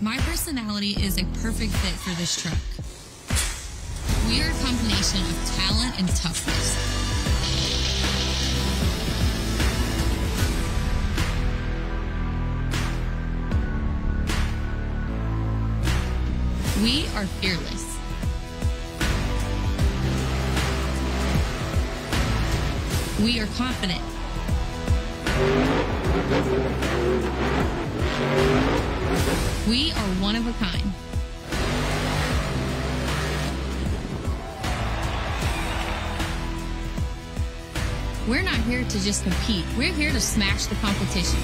My personality is a perfect fit for this truck. We are a combination of talent and toughness. We are fearless. We are confident. We are one of a kind. We're not here to just compete. We're here to smash the competition.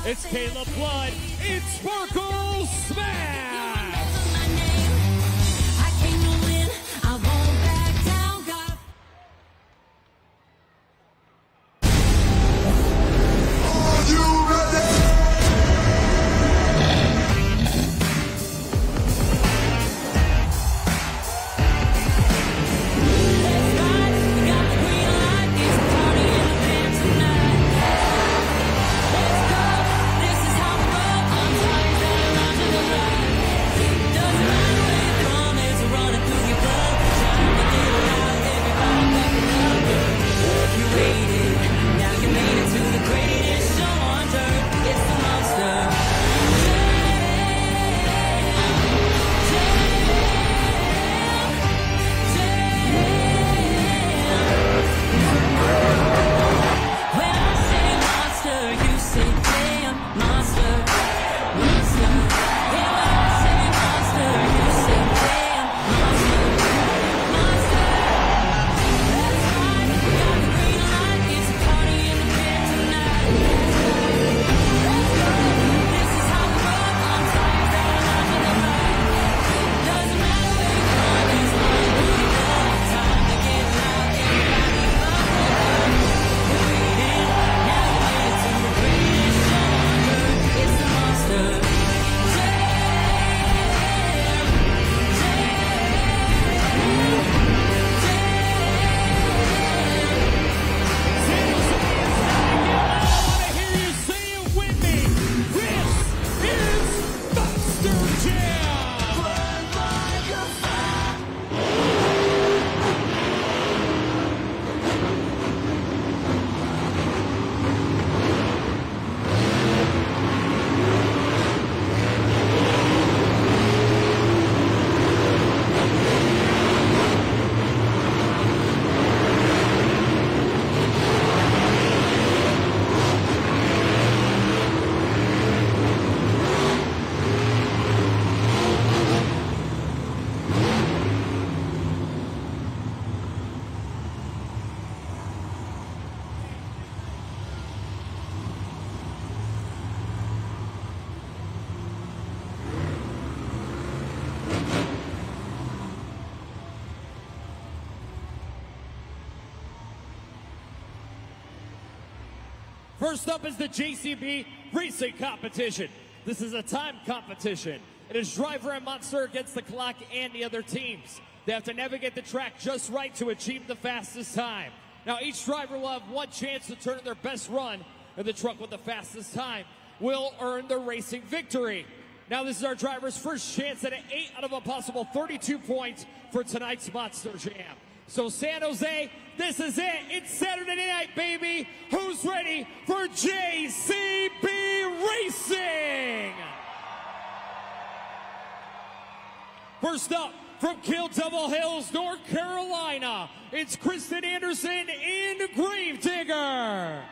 It's Caleb Blood. It's Sparkle Smash! First up is the JCB Racing Competition. This is a time competition. It is driver and monster against the clock and the other teams. They have to navigate the track just right to achieve the fastest time. Now each driver will have one chance to turn in their best run, and the truck with the fastest time will earn the racing victory. Now this is our driver's first chance at an 8 out of a possible 32 points for tonight's Monster Jam. So San Jose, this is it. It's Saturday night, baby. Who's ready for JCB Racing? First up, from Kill Devil Hills, North Carolina, it's Kristen Anderson in Gravedigger.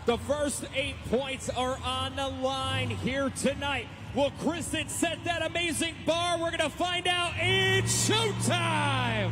The first 8 points are on the line here tonight. Will Kristen set that amazing bar? We're going to find out. It's showtime!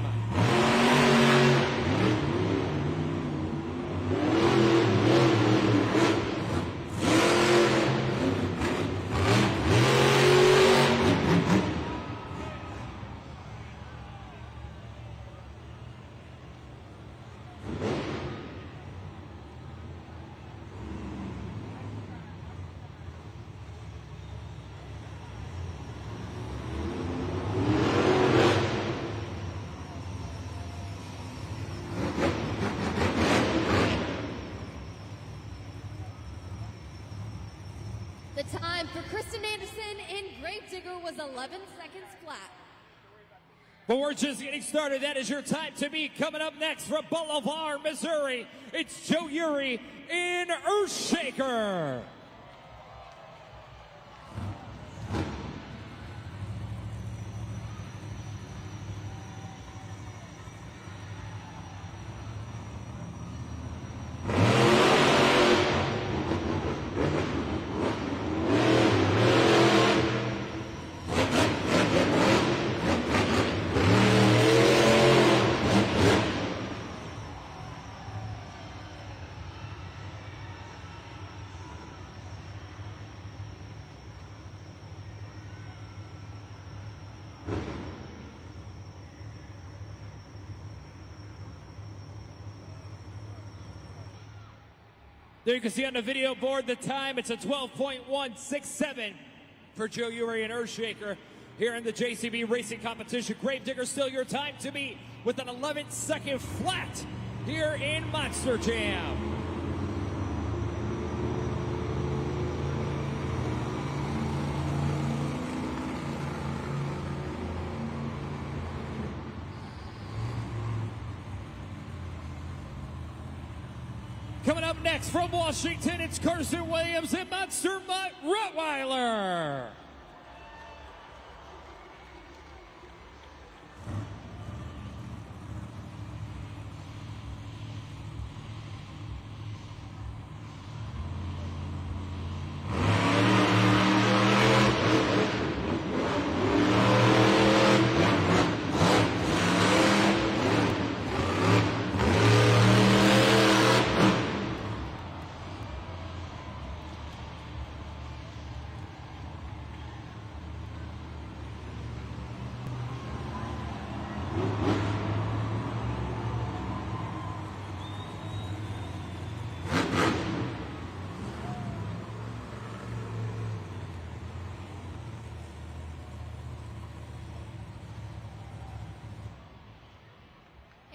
time for Kristen Anderson in Gravedigger was 11 seconds flat. But we're just getting started. That is your time to beat. Coming up next from Boulevard, Missouri, it's Joe Uri in Earthshaker. There you can see on the video board the time. It's a 12.167 for Joe Uri and Earthshaker here in the JCB Racing Competition. Gravedigger still your time to beat with an 11-second flat here in Monster Jam. Coming up next from Washington, it's Carson Williams and Monster Mutt Rottweiler.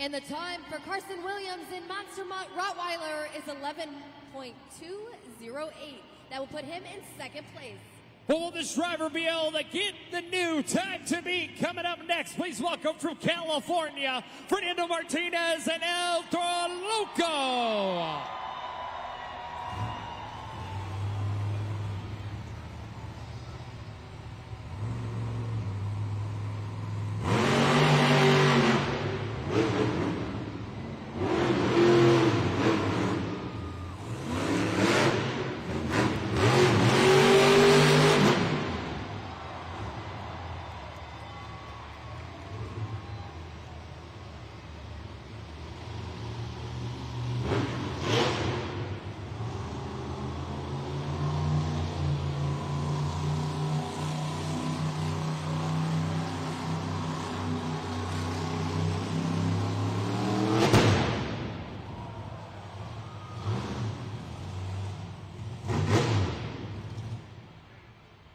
And the time for Carson Williams in Monster Mutt Rottweiler is 11.208. That will put him in second place. Will this driver be able to get the new time to beat? Coming up next, please welcome from California, Fernando Martinez and El Toro Loco.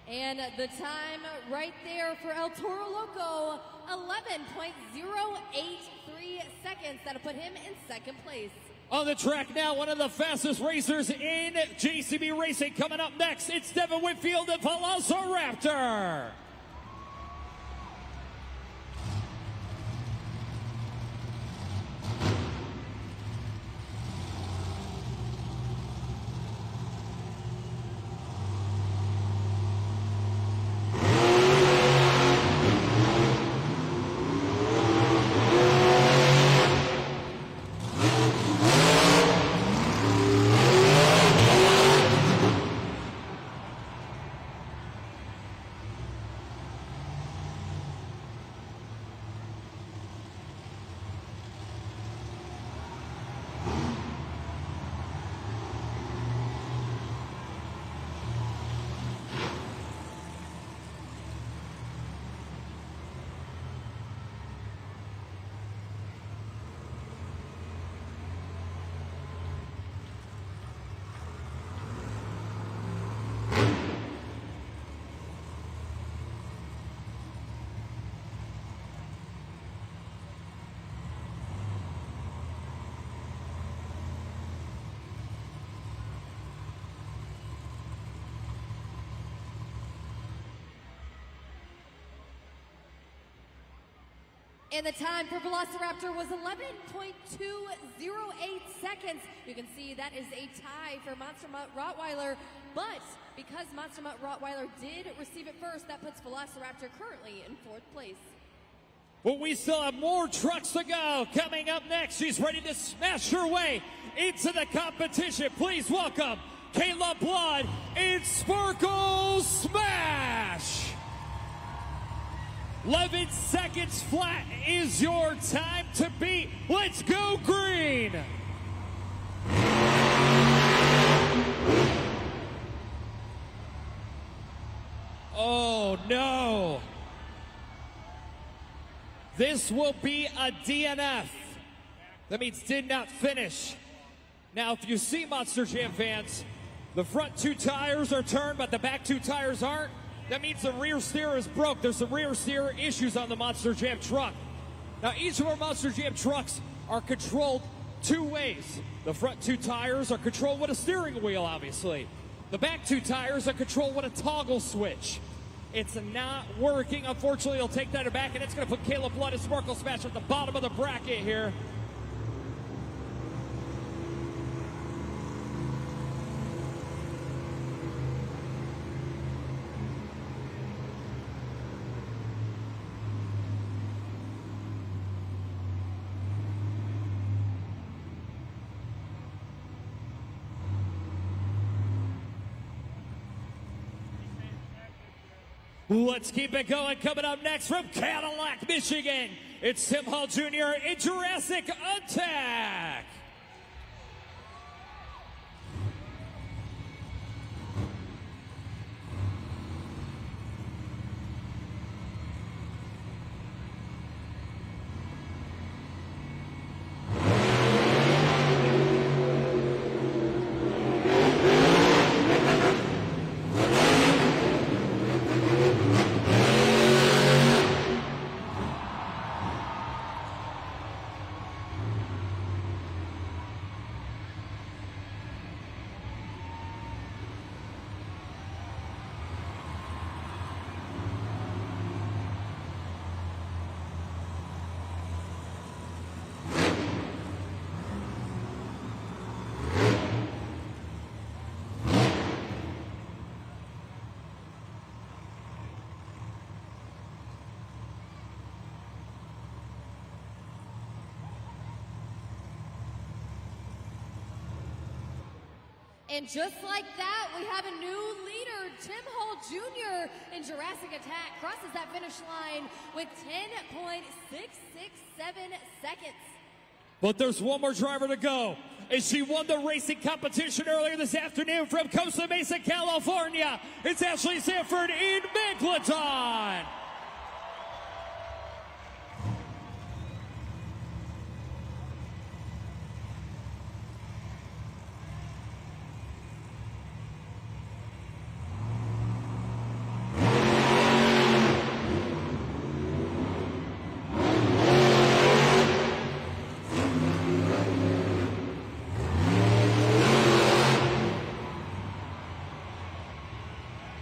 And the time right there for El Toro Loco, 11.083 seconds. That'll put him in second place. On the track now, one of the fastest racers in JCB Racing. Coming up next, it's Devin Whitfield and Velociraptor. And the time for Velociraptor was 11.208 seconds. You can see that is a tie for Monster Mutt Rottweiler, but because Monster Mutt Rottweiler did receive it first, that puts Velociraptor currently in 4th place. Well, we still have more trucks to go. Coming up next, she's ready to smash her way into the competition. Please welcome Kayla Blood in Sparkle Smash. 11 seconds flat is your time to beat. Let's go green. Oh no. This will be a DNF. That means did not finish. Now, if you see Monster Jam fans, the front 2 tires are turned, but the back 2 tires aren't. That means the rear steer is broke. There's some rear steer issues on the Monster Jam truck. Now, each of our Monster Jam trucks are controlled 2 ways. The front 2 tires are controlled with a steering wheel, obviously. The back 2 tires are controlled with a toggle switch. It's not working. Unfortunately, they'll take that back, and it's going to put Kayla Blood and Sparkle Smash at the bottom of the bracket here. Let's keep it going. Coming up next from Cadillac, Michigan, it's Tim Hall Jr. in Jurassic Attack. And just like that, we have a new leader. Tim Hall Jr. in Jurassic Attack crosses that finish line with 10.667 seconds. But there's one more driver to go. And she won the racing competition earlier this afternoon from Costa Mesa, California. It's Ashley Sanford in Megalodon.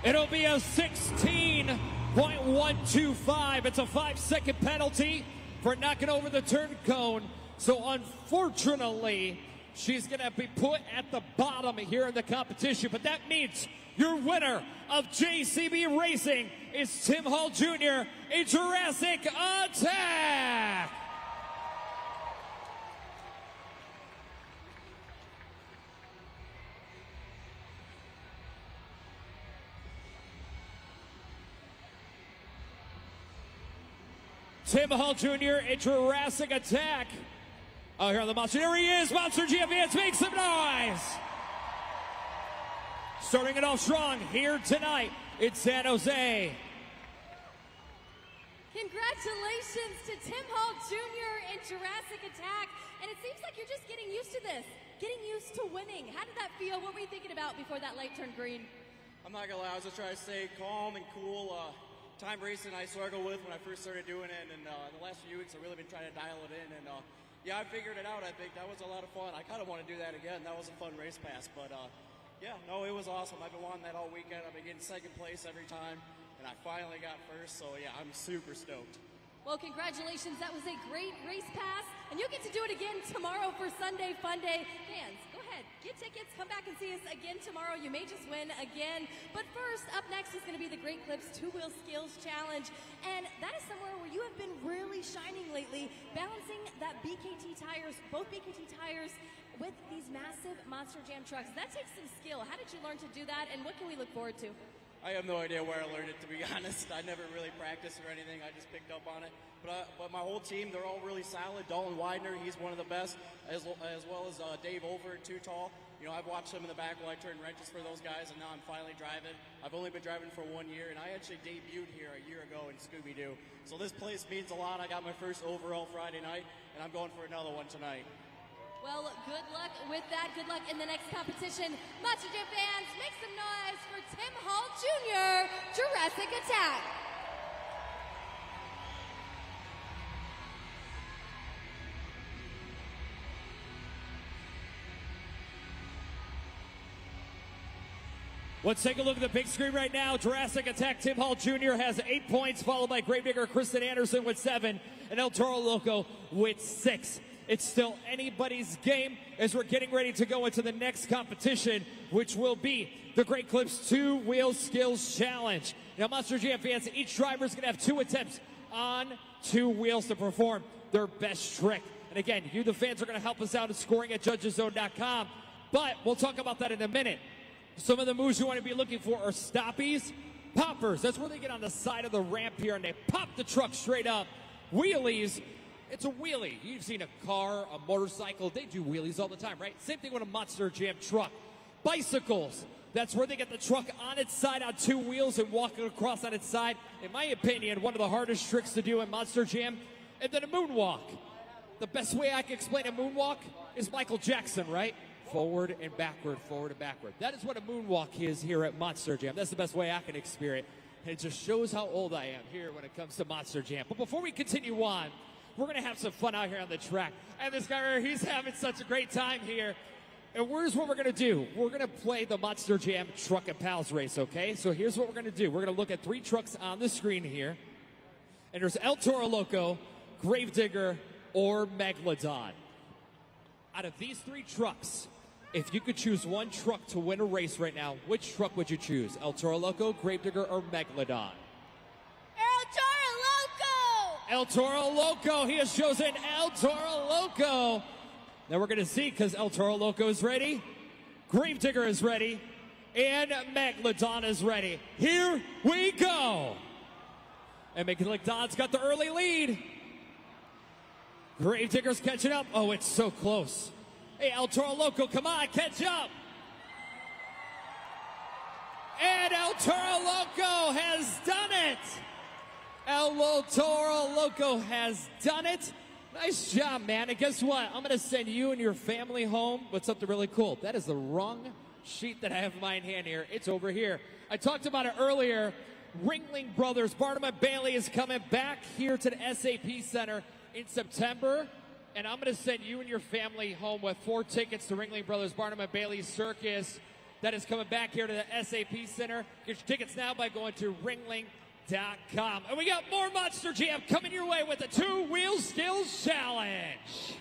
It'll be a 16.125. It's a 5-second penalty for knocking over the turn cone. So unfortunately, she's going to be put at the bottom here in the competition. But that means your winner of JCB Racing is Tim Hall Jr. in Jurassic Attack. Tim Hall Jr. in Jurassic Attack. Oh, here on the Monster. Here he is, Monster Jam fans. Make some noise. Starting it off strong here tonight in San Jose. Congratulations to Tim Hall Jr. in Jurassic Attack. And it seems like you're just getting used to this, getting used to winning. How did that feel? What were you thinking about before that light turned green? I'm not gonna lie, I was just trying to stay calm and cool. Time racing I struggled with when I first started doing it, and in the last few weeks I've really been trying to dial it in, and yeah, I figured it out. I think that was a lot of fun. I kind of want to do that again. That was a fun race pass, but yeah, no, it was awesome. I've been wanting that all weekend. I've been getting second place every time, and I finally got first, so yeah, I'm super stoked. Well, congratulations. That was a great race pass. And you'll get to do it again tomorrow for Sunday Fun Day. Fans, go ahead, get tickets, come back and see us again tomorrow. You may just win again. But first, up next is going to be the Great Clips Two-Wheel Skills Challenge. And that is somewhere where you have been really shining lately, balancing that BKT tires, both BKT tires, with these massive Monster Jam trucks. That takes some skill. How did you learn to do that, and what can we look forward to? I have no idea where I learned it, to be honest. I never really practiced or anything. I just picked up on it. But my whole team, they're all really solid. Dalton Widener, he's one of the best, as well as Dave Over, Too Tall. You know, I've watched him in the back while I turned wrenches for those guys, and now I'm finally driving. I've only been driving for 1 year, and I actually debuted here a year ago in Scooby-Doo. So this place means a lot. I got my first overall Friday night, and I'm going for another one tonight. Well, good luck with that. Good luck in the next competition. Monster Jam fans, make some noise for Tim Hall Jr., Jurassic Attack. Let's take a look at the big screen right now. Jurassic Attack Tim Hall Jr. has 8 points, followed by Gravedigger Kristen Anderson with 7, and El Toro Loco with 6. It's still anybody's game as we're getting ready to go into the next competition, which will be the Great Clips Two-Wheel Skills Challenge. Now, Monster Jam fans, each driver is going to have 2 attempts on 2 wheels to perform their best trick. And again, you, the fans, are going to help us out in scoring at judgeszone.com, but we'll talk about that in a minute. Some of the moves you want to be looking for are stoppies, poppers. That's where they get on the side of the ramp here and they pop the truck straight up. Wheelies. It's a wheelie. You've seen a car, a motorcycle. They do wheelies all the time, right? Same thing with a Monster Jam truck. Bicycles. That's where they get the truck on its side on 2 wheels and walk it across on its side. In my opinion, one of the hardest tricks to do in Monster Jam. And then a moonwalk. The best way I can explain a moonwalk is Michael Jackson, right? Forward and backward, forward and backward. That is what a moonwalk is here at Monster Jam. That's the best way I can experience it. And it just shows how old I am here when it comes to Monster Jam. But before we continue on, we're going to have some fun out here on the track. And this guy right here, he's having such a great time here. And here's what we're going to do. We're going to play the Monster Jam Truck and Pals race, okay? So here's what we're going to do. We're going to look at 3 trucks on the screen here. And there's El Toro Loco, Gravedigger, or Megalodon. Out of these 3 trucks, if you could choose one truck to win a race right now, which truck would you choose? El Toro Loco, Gravedigger, or Megalodon? El Toro Loco. He has chosen El Toro Loco. Now we're going to see, because El Toro Loco is ready, Gravedigger is ready, and Megalodon is ready. Here we go. And Megalodon's got the early lead. Gravedigger's catching up. Oh, it's so close. Hey, El Toro Loco, come on, catch up. And El Toro Loco has done it. El Toro Loco has done it. Nice job, man. And guess what? I'm going to send you and your family home with something really cool. That is the wrong sheet that I have in my hand here. It's over here. I talked about it earlier. Ringling Brothers, Barnum and Bailey is coming back here to the SAP Center in September. And I'm going to send you and your family home with 4 tickets to Ringling Brothers, Barnum and Bailey Circus. That is coming back here to the SAP Center. Get your tickets now by going to ringling.com. And we got more Monster Jam coming your way with the Two-Wheel Skills Challenge.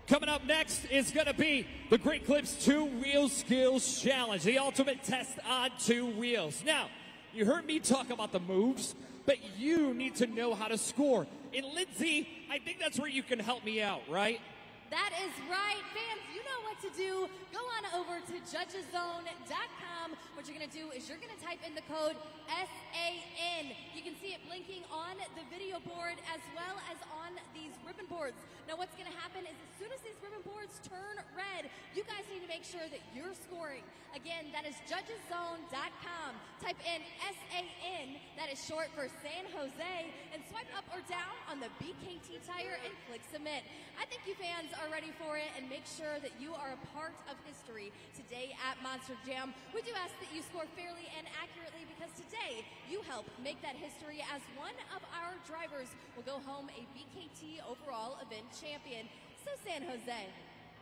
Coming up next is going to be the Great Clips Two-Wheel Skills Challenge, the ultimate test on 2 wheels. Now, you heard me talk about the moves, but you need to know how to score. And Lindsay, I think that's where you can help me out, right? That is right. Fans, you know what to do. Go on over to judgeszone.com. What you're going to do is you're going to type in the code SAN. You can see it blinking on the video board as well as on these ribbon boards. Now what's going to happen is as soon as these ribbon boards turn red, you guys need to make sure that you're scoring. Again, that is judgeszone.com. Type in SAN, that is short for San Jose, and swipe up or down on the BKT tire and click submit. I think you fans are ready for it, and make sure that you are a part of history today at Monster Jam. We do ask that you score fairly and accurately, because today you help make that history as one of our drivers will go home a BKT overall event champion. So San Jose,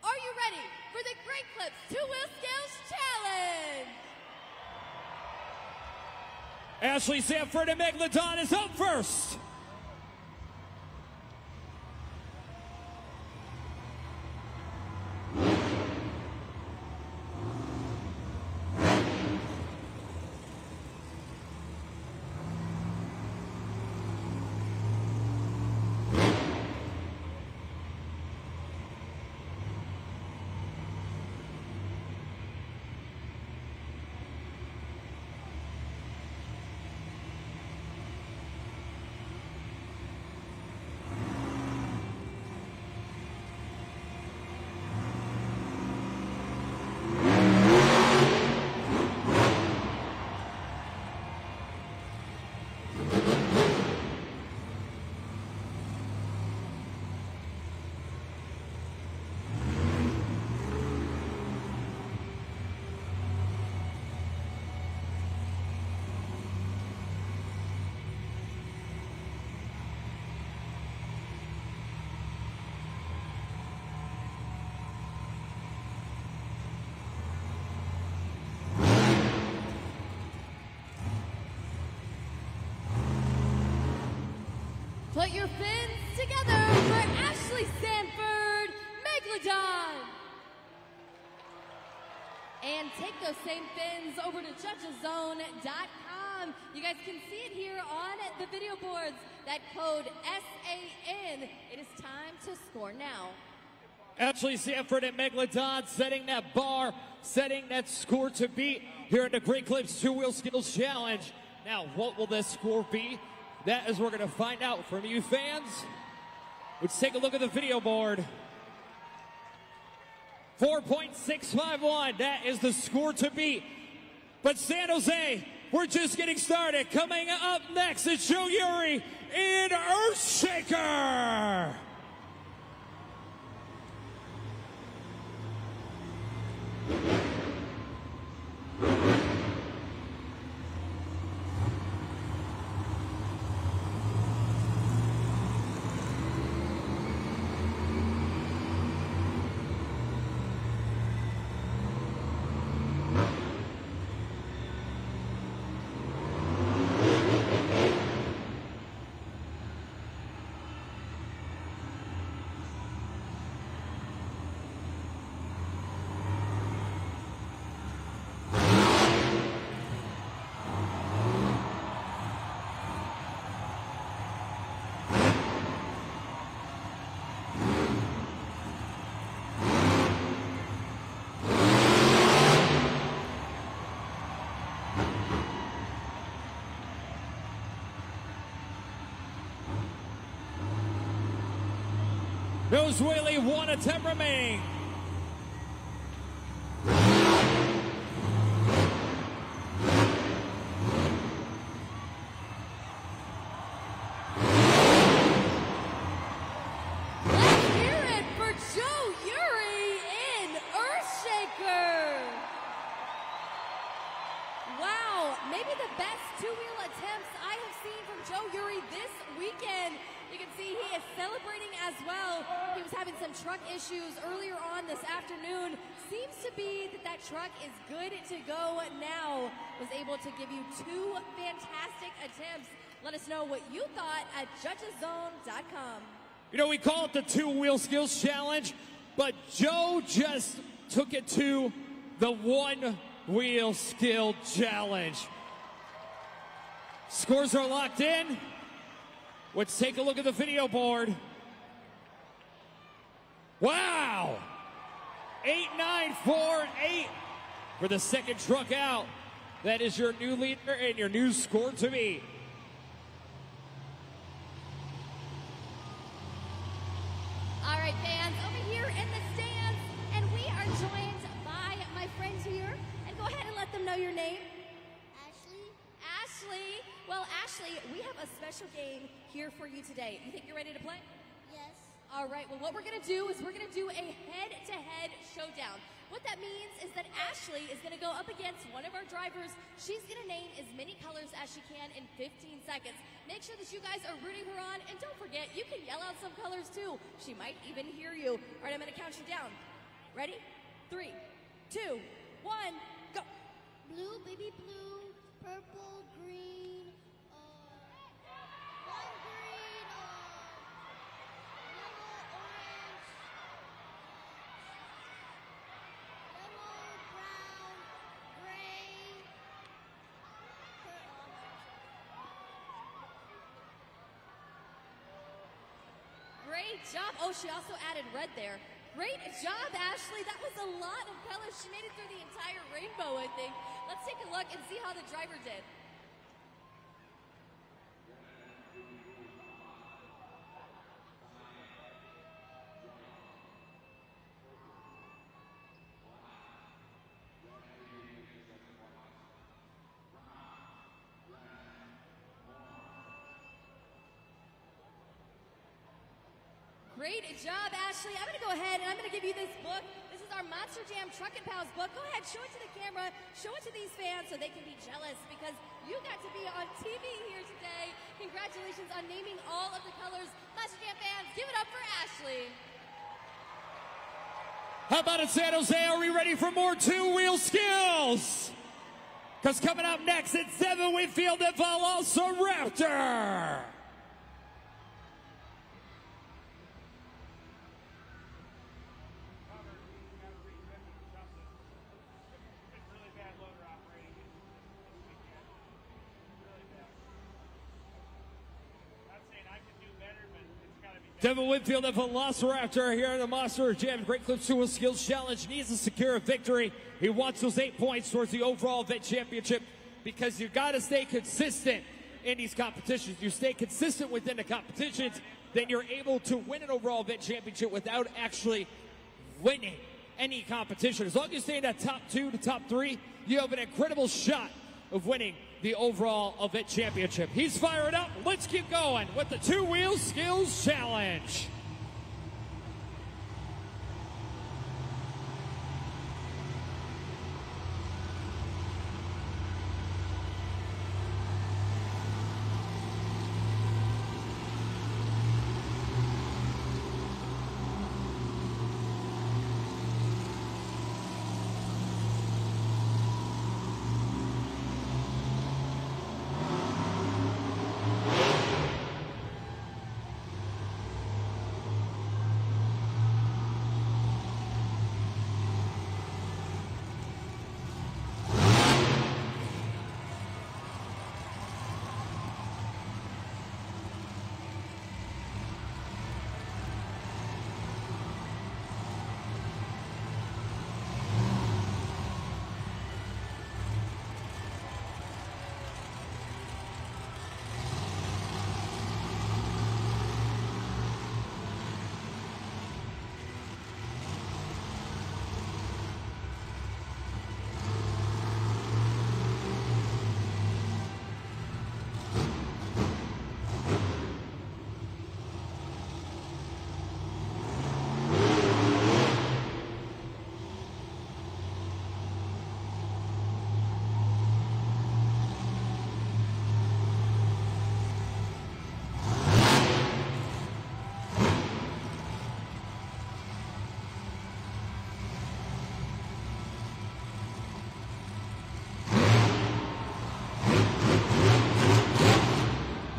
Are you ready for the Great Clips 2-Wheel Skills Challenge? Ashley Sanford and Megalodon is up first. Put your fins together for Ashley Sanford, Megalodon. And take those same fins over to judgeszone.com. You guys can see it here on the video boards. That code SAN. It is time to score now. Ashley Sanford and Megalodon setting that bar, setting that score to beat here in the Great Clips 2-Wheel Skills Challenge. Now, what will this score be? That is we're going to find out from you fans. Let's take a look at the video board. 4.651, that is the score to beat. But San Jose, we're just getting started. Coming up next is Joe Uri in Earthshaker. Nose Whaley, 1 attempt remaining. Let's hear it for Joe Uri in Earthshaker. Wow, maybe the best two-wheel attempts I have seen from Joe Uri this weekend. You can see he is celebrating as well. He was having some truck issues earlier on this afternoon. Seems to be that truck is good to go now. Was able to give you 2 fantastic attempts. Let us know what you thought at judgeszone.com. You know, we call it the 2-Wheel Skills Challenge, but Joe just took it to the 1-Wheel Skill Challenge. Scores are locked in. Let's take a look at the video board. Wow! 8.948 for the second truck out. That is your new leader and your new score to beat. All right, fans, over here in the stands, and we are joined by my friends here. And go ahead and let them know your name. Ashley. Well, Ashley, we have a special game here for you today. You think you're ready to play? Yes. All right, well, what we're going to do is we're going to do a head-to-head showdown. What that means is that Ashley is going to go up against one of our drivers. She's going to name as many colors as she can in 15 seconds. Make sure that you guys are rooting her on, and don't forget, you can yell out some colors too. She might even hear you. All right, I'm going to count you down. Ready? 3, 2, 1, go. Blue, baby blue, purple, green, lime green, yellow, brown, gray. Great job. Oh, she also added red there. Great job, Ashley. That was a lot of colors. She made it through the entire rainbow, I think. Let's take a look and see how the driver did. Great job, Ashley. I'm going to go ahead and I'm going to give you this book. This is our Monster Jam Truck and Pals book. Go ahead, show it to the camera, show it to these fans so they can be jealous because you got to be on TV here today. Congratulations on naming all of the colors. Monster Jam fans, give it up for Ashley. How about it, San Jose? Are we ready for more two-wheel skills? Because coming up next, it's Devin Whitfield and Velociraptor. Devin Whitfield and Velociraptor here in the Monster Jam Great Clips 2 Skills Challenge needs to secure a victory. He wants those 8 points towards the overall event championship because you got to stay consistent in these competitions. You stay consistent within the competitions, then you're able to win an overall event championship without actually winning any competition. As long as you stay in that top 2 to top 3, you have an incredible shot of winning the overall event championship. He's fired up. Let's keep going with the two-wheel skills challenge.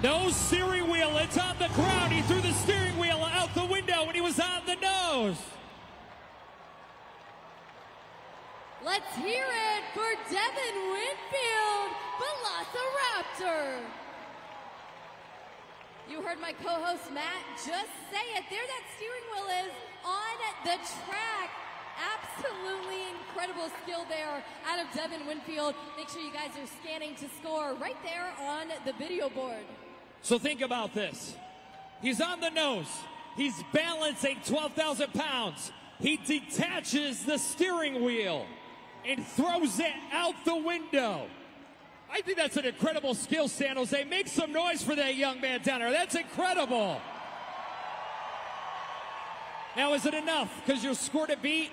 No steering wheel, it's on the ground. He threw the steering wheel out the window when he was on the nose. Let's hear it for Devin Whitfield, Velociraptor. You heard my co-host Matt just say it. There that steering wheel is on the track. Absolutely incredible skill there out of Devin Whitfield. Make sure you guys are scanning to score right there on the video board. So think about this. He's on the nose. He's balancing 12,000 pounds. He detaches the steering wheel and throws it out the window. I think that's an incredible skill, San Jose. Make some noise for that young man down there. That's incredible. Now, is it enough? Because you scored a beat?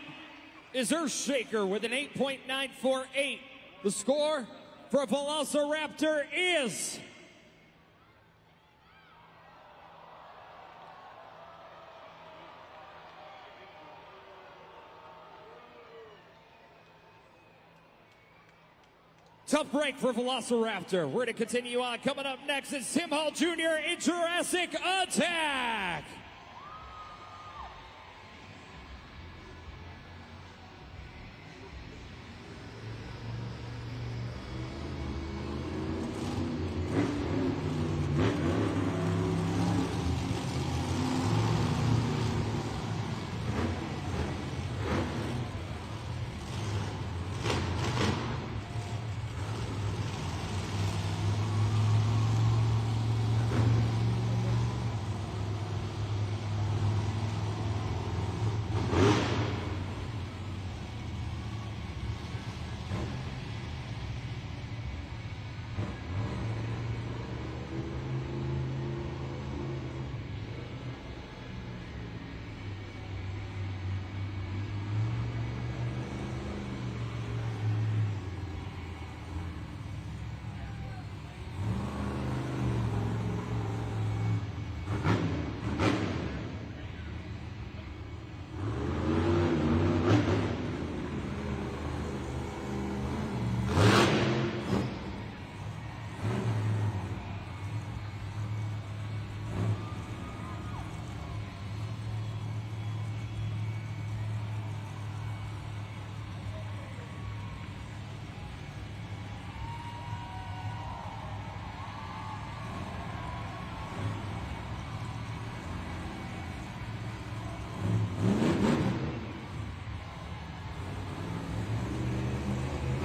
Is Earthshaker with an 8.948. The score for Velociraptor is... tough break for Velociraptor. We're going to continue on. Coming up next is Tim Hall Jr. in Jurassic Attack.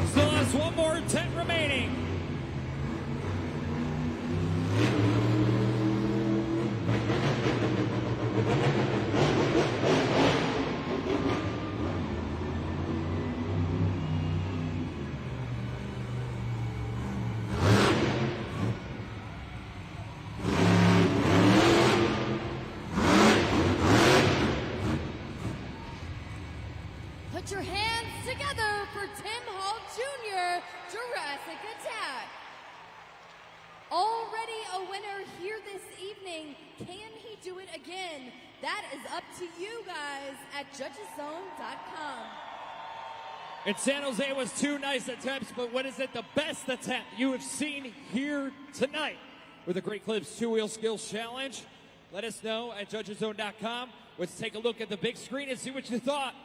Still has one more 10 remaining. Put your hands together for Tim Hall Jr., Jurassic Attack. Already a winner here this evening. Can he do it again? That is up to you guys at judgeszone.com. In San Jose was 2 nice attempts, but what is it, the best attempt you have seen here tonight with the Great Clips 2-Wheel Skills Challenge? Let us know at judgeszone.com. Let's take a look at the big screen and see what you thought.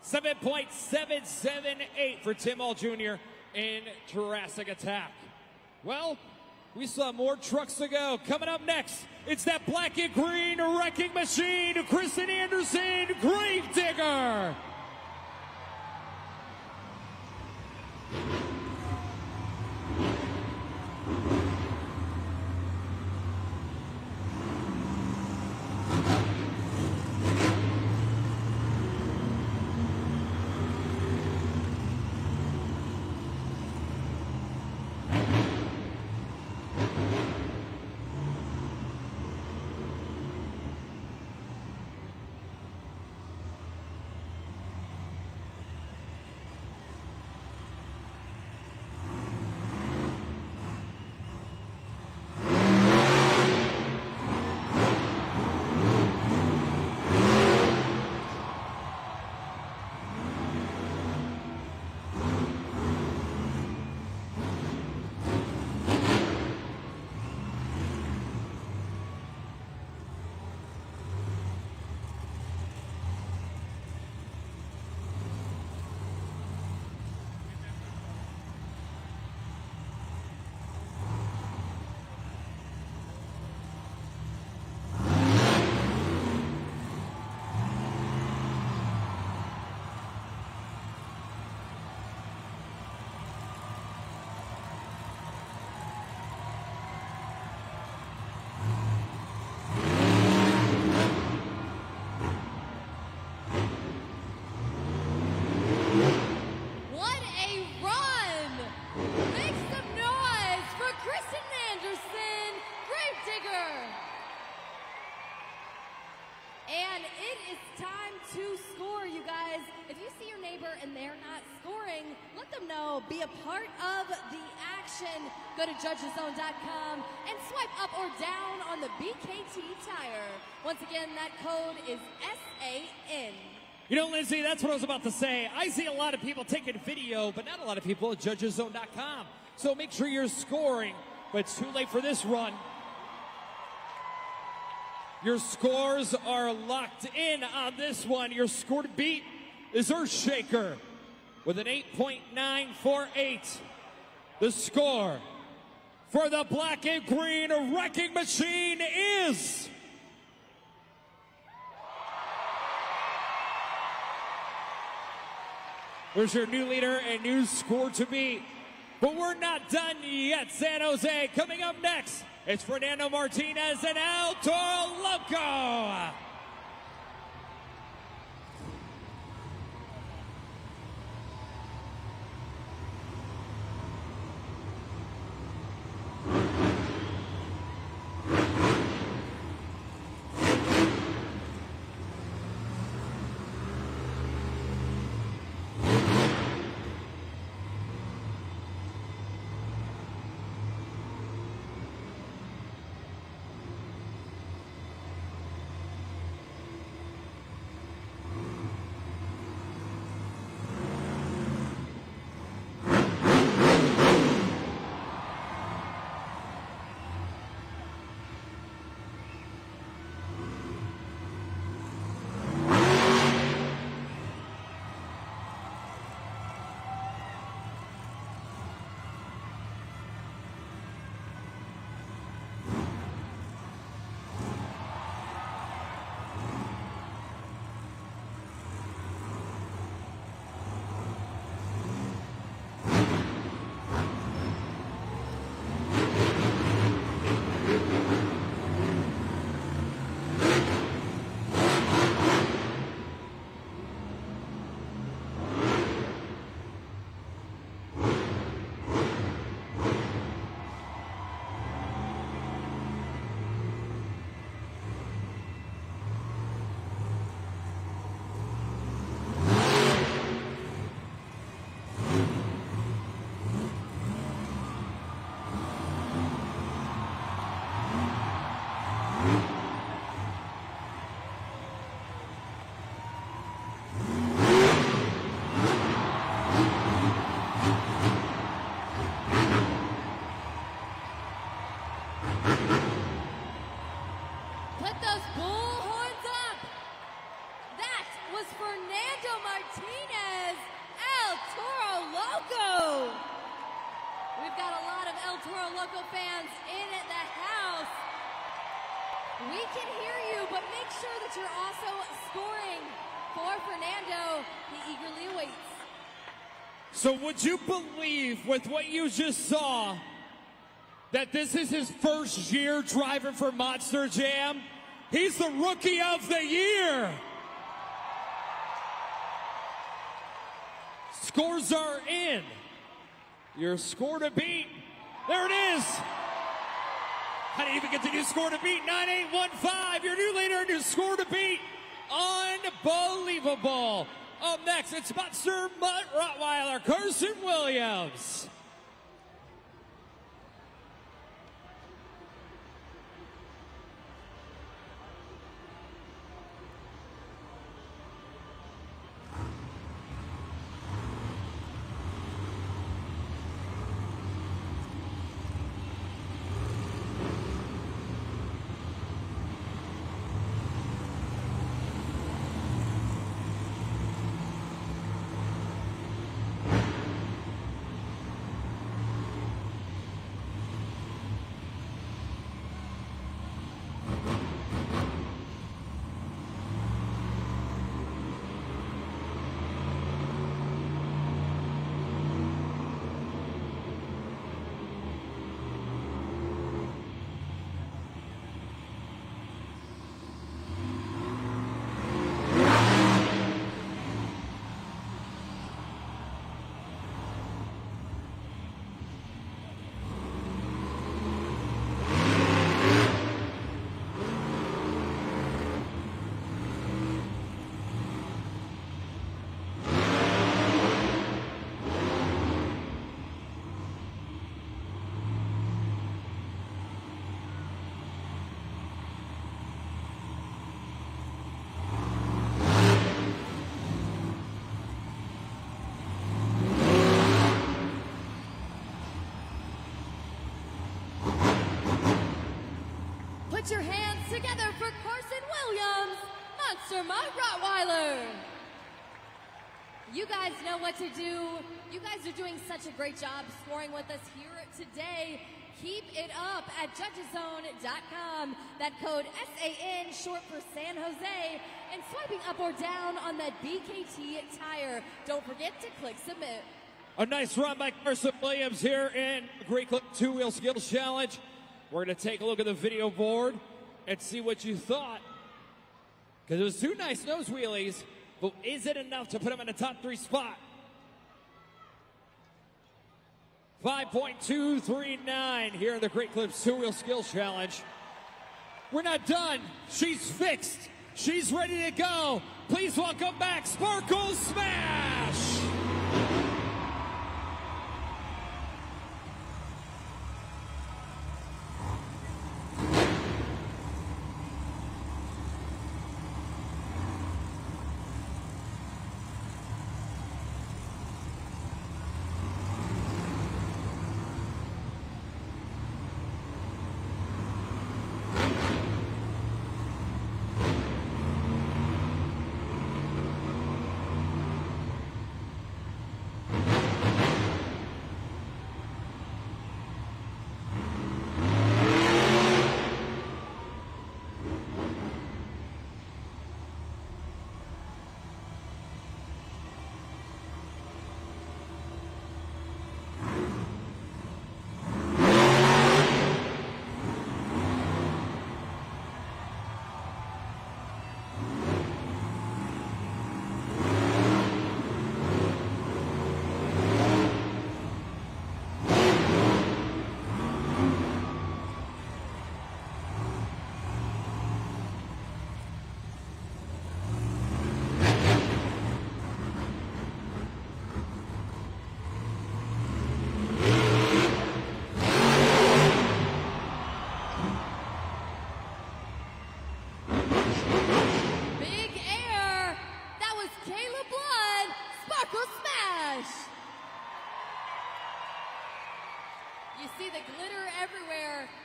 7.778 for Tim Hall Jr. in Jurassic Attack. Well, we still have more trucks to go. Coming up next, it's that black and green wrecking machine, Kristen Anderson, Gravedigger. What a run! Make some noise for Kristen Anderson, Gravedigger. And it is time to score, you guys. If you see your neighbor and they're not scoring, let them know. Be a part of the action. Go to judgeszone.com and swipe up or down on the BKT tire. Once again, that code is SAN. You know, Lindsay, that's what I was about to say. I see a lot of people taking video, but not a lot of people at judgeszone.com. So make sure you're scoring, but it's too late for this run. Your scores are locked in on this one. Your score to beat is Earthshaker with an 8.948. The score for the black and green wrecking machine is... There's your new leader and new score to beat. But we're not done yet, San Jose. Coming up next, it's Fernando Martinez and El Toro Loco. Put those bullhorns up. That was Fernando Martinez, El Toro Loco. We've got a lot of El Toro Loco fans in the house. We can hear you, but make sure that you're also scoring for Fernando. He eagerly awaits. So would you believe with what you just saw that this is his first year driving for Monster Jam? He's the Rookie of the Year. Scores are in. Your score to beat. There it is. How do you even get the new score to beat? 9815. Your new leader, new score to beat. Unbelievable. Up next, it's Monster Mutt Rottweiler, Carson Williams. Put your hands together for Carson Williams, Monster Mutt Rottweiler. You guys know what to do. You guys are doing such a great job scoring with us here today. Keep it up at judgeszone.com. That code SAN, short for San Jose, and swiping up or down on that BKT tire. Don't forget to click submit. A nice run by Carson Williams here in Great Clip Two-Wheel Skills Challenge. We're going to take a look at the video board and see what you thought. Because it was two nice nose wheelies, but is it enough to put him in the top 3 spot? 5.239 here in the Great Clips Two-Wheel Skills Challenge. We're not done. She's fixed. She's ready to go. Please welcome back Sparkle Smash!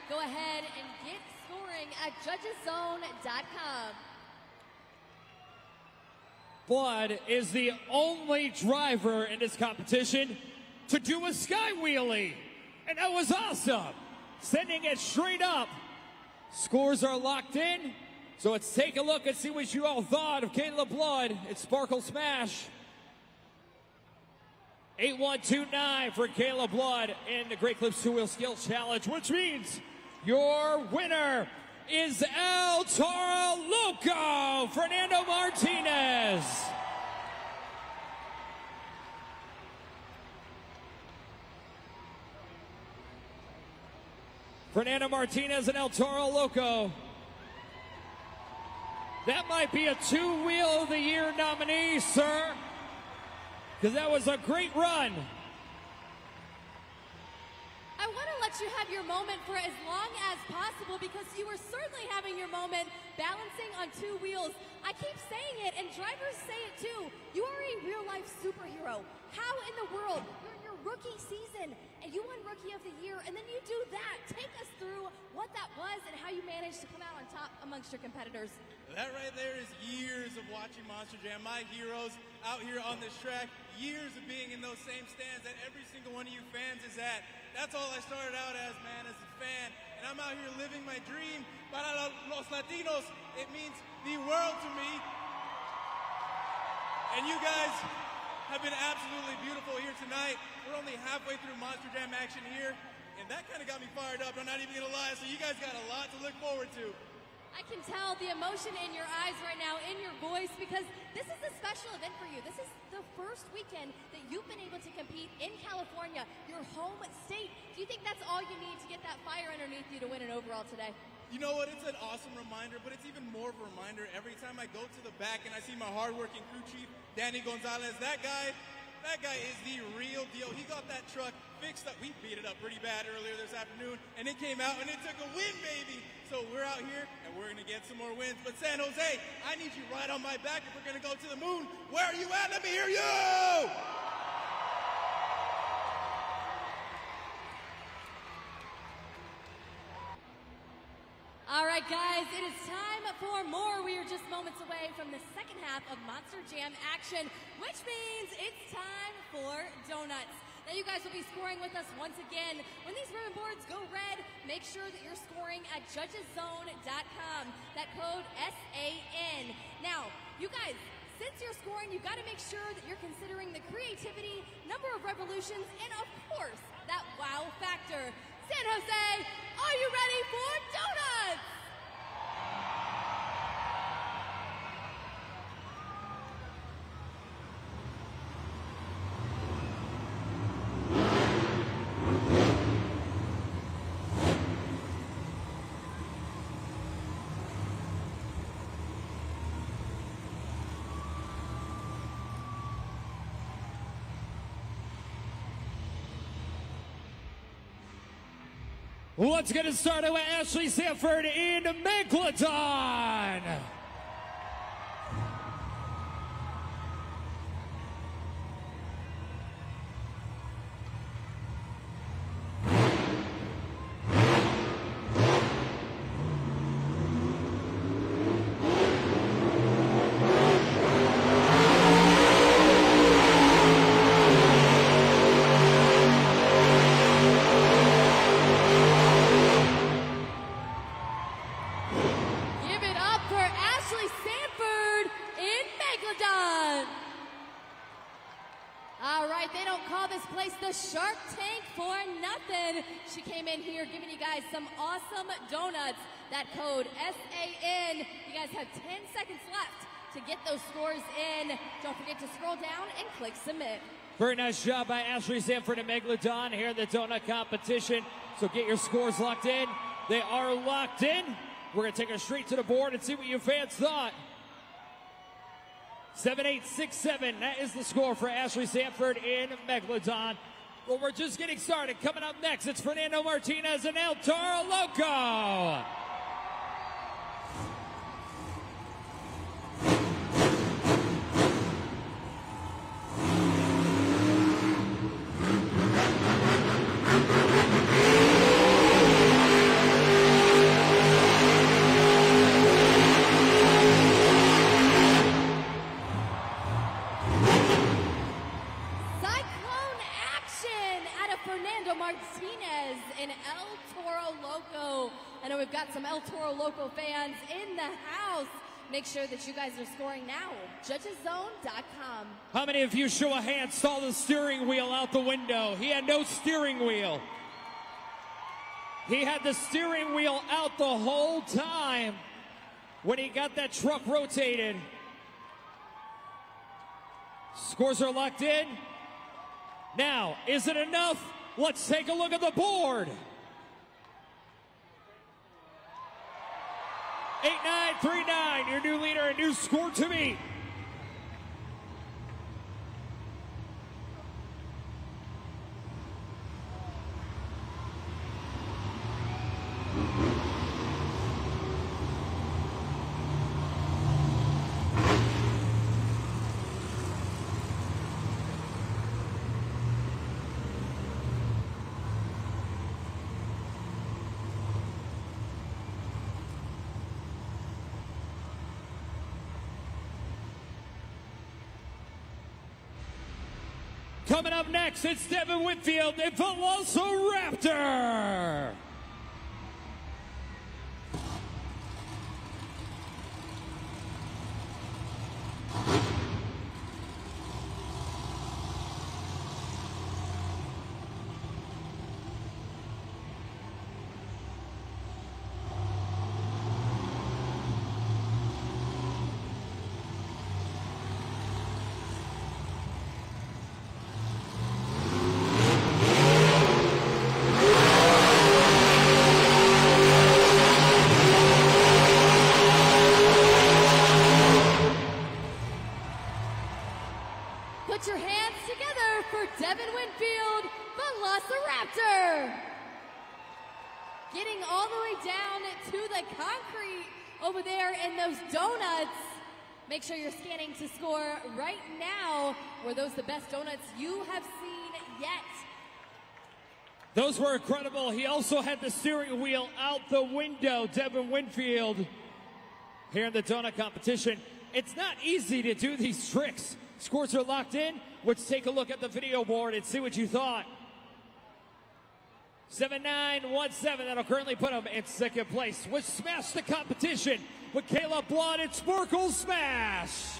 Go ahead and get scoring at judgeszone.com. Blood is the only driver in this competition to do a sky wheelie. And that was awesome. Sending it straight up. Scores are locked in. So let's take a look and see what you all thought of Caleb Blood. It's Sparkle Smash. 8-1-2-9 for Caleb Blood in the Great Clips Two-Wheel Skills Challenge, which means your winner is El Toro Loco, Fernando Martinez. Fernando Martinez and El Toro Loco. That might be a Two-Wheel of the Year nominee, sir. Because that was a great run. I want to let you have your moment for as long as possible because you were certainly having your moment balancing on 2 wheels. I keep saying it, and drivers say it too. You are a real-life superhero. How in the world? You're in your rookie season, and you won Rookie of the Year, and then you do that. Take us through what that was and how you managed to come out on top amongst your competitors. That right there is years of watching Monster Jam. My heroes out here on this track, years of being in those same stands that every single one of you fans is at. That's all I started out as, man, as a fan. And I'm out here living my dream. Para los Latinos, it means the world to me. And you guys have been absolutely beautiful here tonight. We're only halfway through Monster Jam action here. And that kind of got me fired up, I'm not even going to lie. So you guys got a lot to look forward to. I can tell the emotion in your eyes right now, in your voice, because this is a special event for you. This is the first weekend that you've been able to compete in California, your home state. Do you think that's all you need to get that fire underneath you to win an overall today? You know what? It's an awesome reminder, but it's even more of a reminder every time I go to the back and I see my hardworking crew chief, Danny Gonzalez. That guy is the real deal. He got that truck fixed up. We beat it up pretty bad earlier this afternoon, and it came out, and it took a win, baby. So we're out here, and we're going to get some more wins. But San Jose, I need you right on my back if we're going to go to the moon. Where are you at? Let me hear you! All right, guys, it is time for more. We are just moments away from the second half of Monster Jam action, which means it's time for donuts. Now, you guys will be scoring with us once again. When these ribbon boards go red, make sure that you're scoring at judgeszone.com. That code SAN. Now, you guys, since you're scoring, you've got to make sure that you're considering the creativity, number of revolutions, and of course, that wow factor. San Jose, are you ready for donuts? Let's get it started with Ashley Sanford in Megalodon. Shark Tank for nothing. She came in here giving you guys some awesome donuts. That code SAN. You guys have 10 seconds left to get those scores in. Don't forget to scroll down and click submit. Very nice job by Ashley Sanford and Megalodon here in the donut competition. So get your scores locked in. They are locked in. We're going to take her straight to the board and see what you fans thought. 7-8-6-7. That is the score for Ashley Sanford in Megalodon. Well, we're just getting started. Coming up next, it's Fernando Martinez and El Toro Loco. Martinez and El Toro Loco. I know we've got some El Toro Loco fans in the house. Make sure that you guys are scoring now. Judgeszone.com. How many of you, show of hands, saw the steering wheel out the window? He had no steering wheel. He had the steering wheel out the whole time when he got that truck rotated. Scores are locked in. Now, is it enough? Let's take a look at the board. 8-9-3-9, your new leader, a new score to beat. Coming up next, it's Devin Whitfield and Velociraptor. Put your hands together for Devin Winfield, Velociraptor. Getting all the way down to the concrete over there in those donuts. Make sure you're scanning to score right now. Were those the best donuts you have seen yet? Those were incredible. He also had the steering wheel out the window, Devin Winfield, here in the donut competition. It's not easy to do these tricks. Scores are locked in. Let's take a look at the video board and see what you thought. 7-9-1-7, that'll currently put him in second place. Let's smash the competition with Caleb Blood and Sparkle Smash.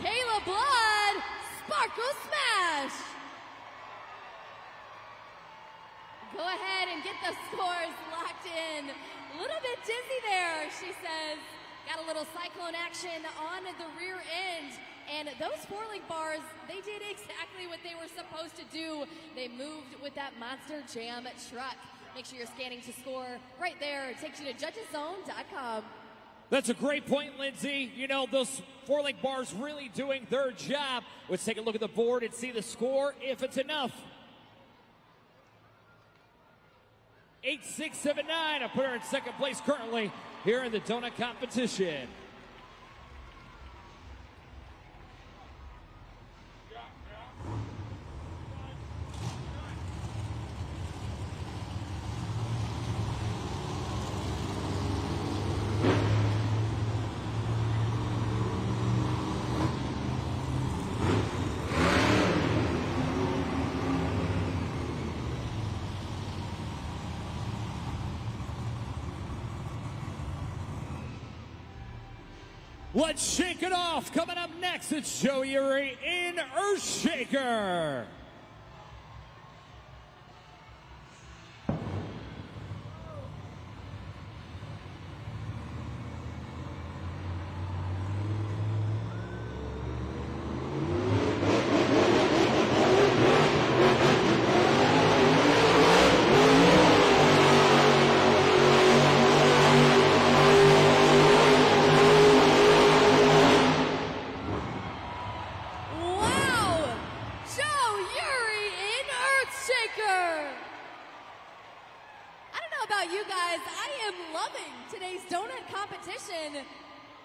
Kayla Blood, Sparkle Smash. Go ahead and get the scores locked in. A little bit dizzy there, she says. Got a little cyclone action on the rear end. And those four-link bars, they did exactly what they were supposed to do. They moved with that Monster Jam truck. Make sure you're scanning to score right there. It takes you to judgeszone.com. That's a great point, Lindsay. You know, those four-link bars really doing their job. Let's take a look at the board and see the score, if it's enough. 8-6-7-9. I put her in second place currently here in the donut competition. Let's shake it off. Coming up next, it's Joe Uri in Earthshaker.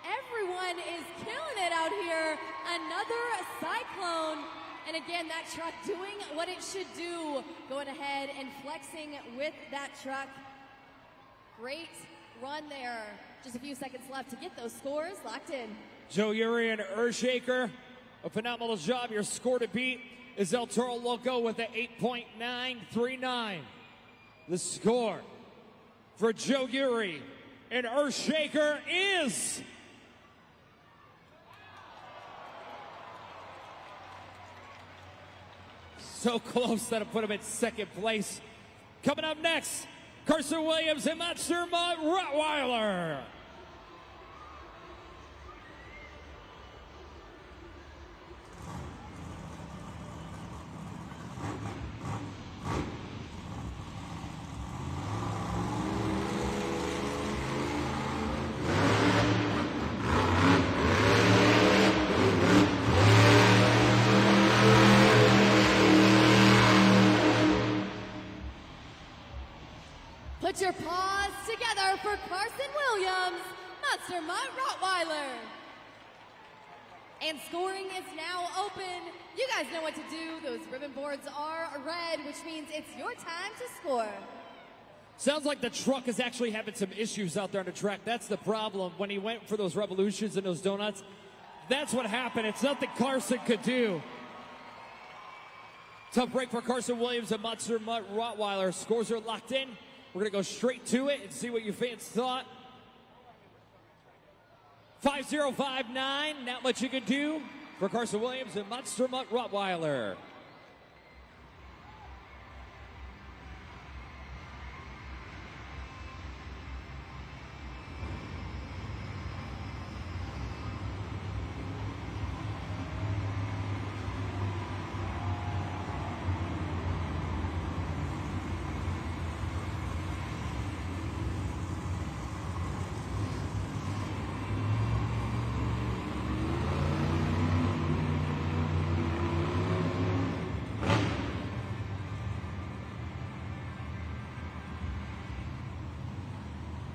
Everyone is killing it out here. Another cyclone. And again, that truck doing what it should do. Going ahead and flexing with that truck. Great run there. Just a few seconds left to get those scores locked in. Joe Uri and Earthshaker, a phenomenal job. Your score to beat is El Toro Loco with an 8.939. The score for Joe Uri and Earthshaker is... so close that it put him in second place. Coming up next, Carson Williams and Monster Mutt Rottweiler. Put your paws together for Carson Williams, Monster Mutt Rottweiler. And scoring is now open. You guys know what to do. Those ribbon boards are red, which means it's your time to score. Sounds like the truck is actually having some issues out there on the track. That's the problem. When he went for those revolutions and those donuts, that's what happened. It's nothing Carson could do. Tough break for Carson Williams and Monster Mutt Rottweiler. Scores are locked in. We're going to go straight to it and see what you fans thought. 5-0-5-9, not much you can do. for Carson Williams and Monster Mutt Rottweiler.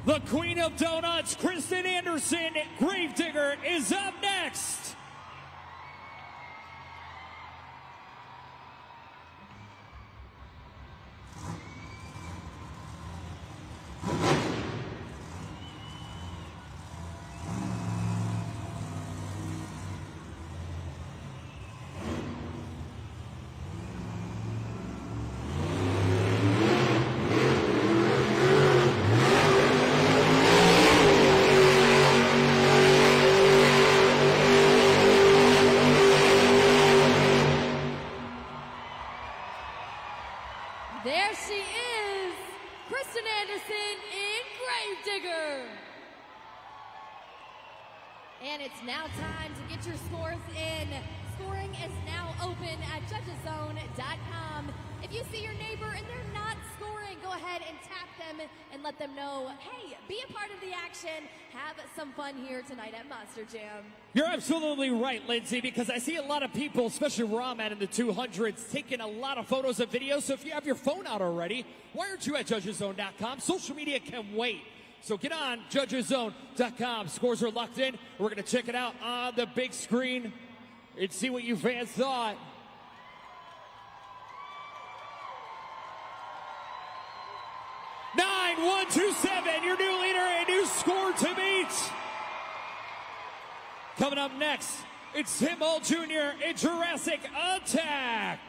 The Queen of Donuts, Kristen Anderson, Gravedigger, is up next. There she is, Kristen Anderson in Gravedigger. And it's now time to get your scores in. Scoring is now open at judgeszone.com. If you see your neighbor and they're not scoring, go ahead and tap them and let them know, hey, be a part of the action. Have some fun here tonight at Monster Jam. You're absolutely right, Lindsay, because I see a lot of people, especially where I'm at in the 200s, taking a lot of photos and videos. So if you have your phone out already, why aren't you at judgeszone.com? Social media can wait. So get on judgeszone.com. Scores are locked in. We're going to check it out on the big screen and see what you fans thought. 9-1-2-7, your new leader, a new score to beat. Coming up next, it's Tim Hall Jr. in Jurassic Attack.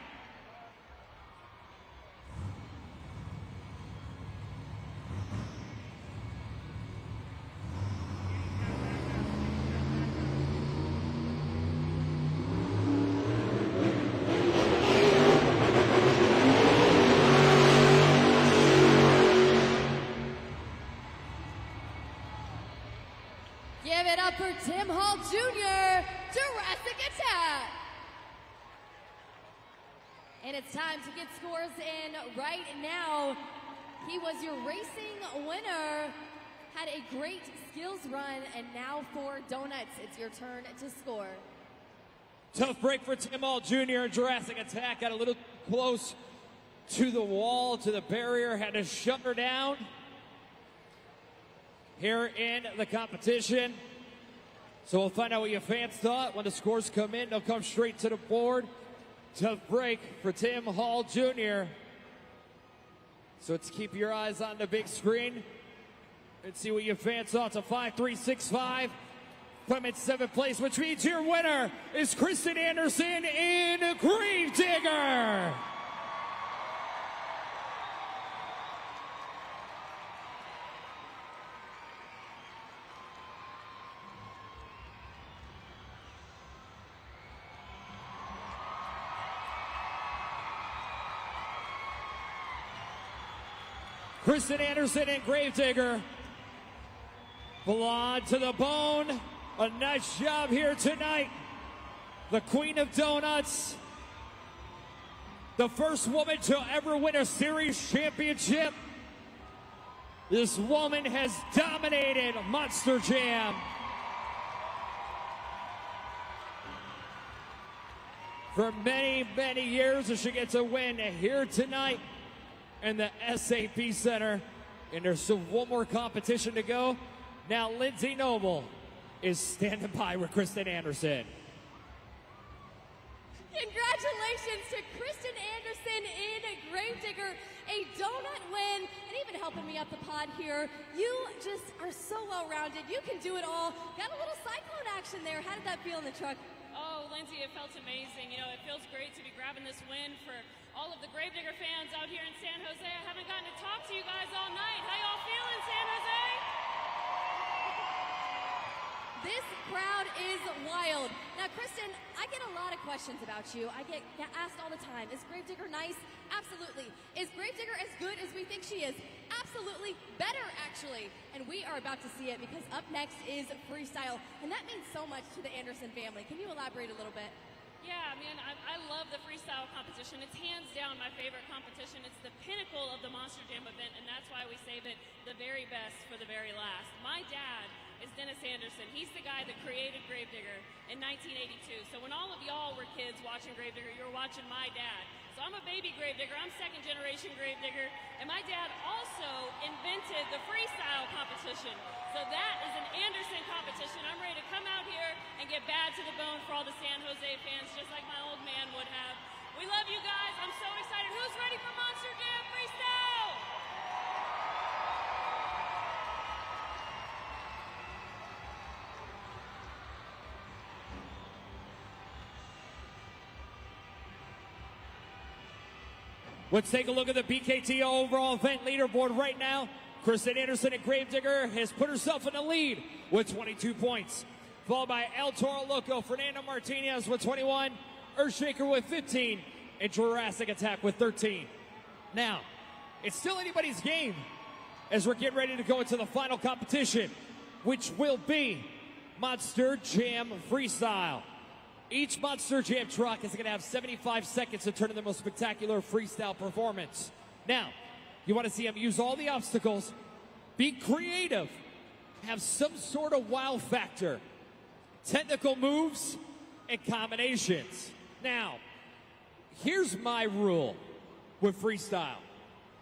Give it up for Tim Hall Jr., Jurassic Attack. And it's time to get scores in right now. He was your racing winner, had a great skills run, and now for Donuts, it's your turn to score. Tough break for Tim Hall Jr. in Jurassic Attack. Got a little close to the wall, to the barrier, had to shut her down. Here in the competition. So we'll find out what your fans thought. When the scores come in, they'll come straight to the board. Tough break for Tim Hall Jr. So let's keep your eyes on the big screen and see what your fans thought. It's a 5-3-6-5. From in 7th place, which means your winner is Kristen Anderson in Gravedigger. Kristen Anderson and Gravedigger. Blood to the bone. A nice job here tonight. The Queen of Donuts. The first woman to ever win a series championship. This woman has dominated Monster Jam. For many, many years, and she gets a win here tonight in the SAP Center. And there's still one more competition to go. Now Lindsay Noble is standing by with Kristen Anderson. Congratulations to Kristen Anderson in Gravedigger, a donut win, and even helping me up the pod here. You just are so well-rounded. You can do it all. Got a little cyclone action there. How did that feel in the truck? Oh, Lindsay, it felt amazing. You know, it feels great to be grabbing this win for all of the Gravedigger fans out here in San Jose. I haven't gotten to talk to you guys all night. How y'all feeling, San Jose? This crowd is wild. Now, Kristen, I get a lot of questions about you. I get asked all the time, is Gravedigger nice? Absolutely. Is Gravedigger as good as we think she is? Absolutely. Better, actually. And we are about to see it because up next is freestyle. And that means so much to the Anderson family. Can you elaborate a little bit? Yeah, man, I love the freestyle competition. It's hands down my favorite competition. It's the pinnacle of the Monster Jam event, and that's why we save it the very best for the very last. My dad is Dennis Anderson. He's the guy that created Gravedigger in 1982. So when all of y'all were kids watching Gravedigger, you were watching my dad. So I'm a baby Gravedigger. I'm second generation Gravedigger. And my dad also invented the freestyle competition. So that is an Anderson competition. I'm ready to come out here and get bad to the bone for all the San Jose fans, just like my old man would have. We love you guys. I'm so excited. Who's ready for Monster Jam Freestyle? Let's take a look at the BKT overall event leaderboard right now. Kristen Anderson at Gravedigger has put herself in the lead with 22 points. Followed by El Toro Loco, Fernando Martinez with 21, Earthshaker with 15, and Jurassic Attack with 13. Now, it's still anybody's game as we're getting ready to go into the final competition, which will be Monster Jam Freestyle. Each Monster Jam truck is going to have 75 seconds to turn in the most spectacular freestyle performance. Now, you want to see them use all the obstacles, be creative, have some sort of wow factor, technical moves, and combinations. Now, here's my rule with freestyle.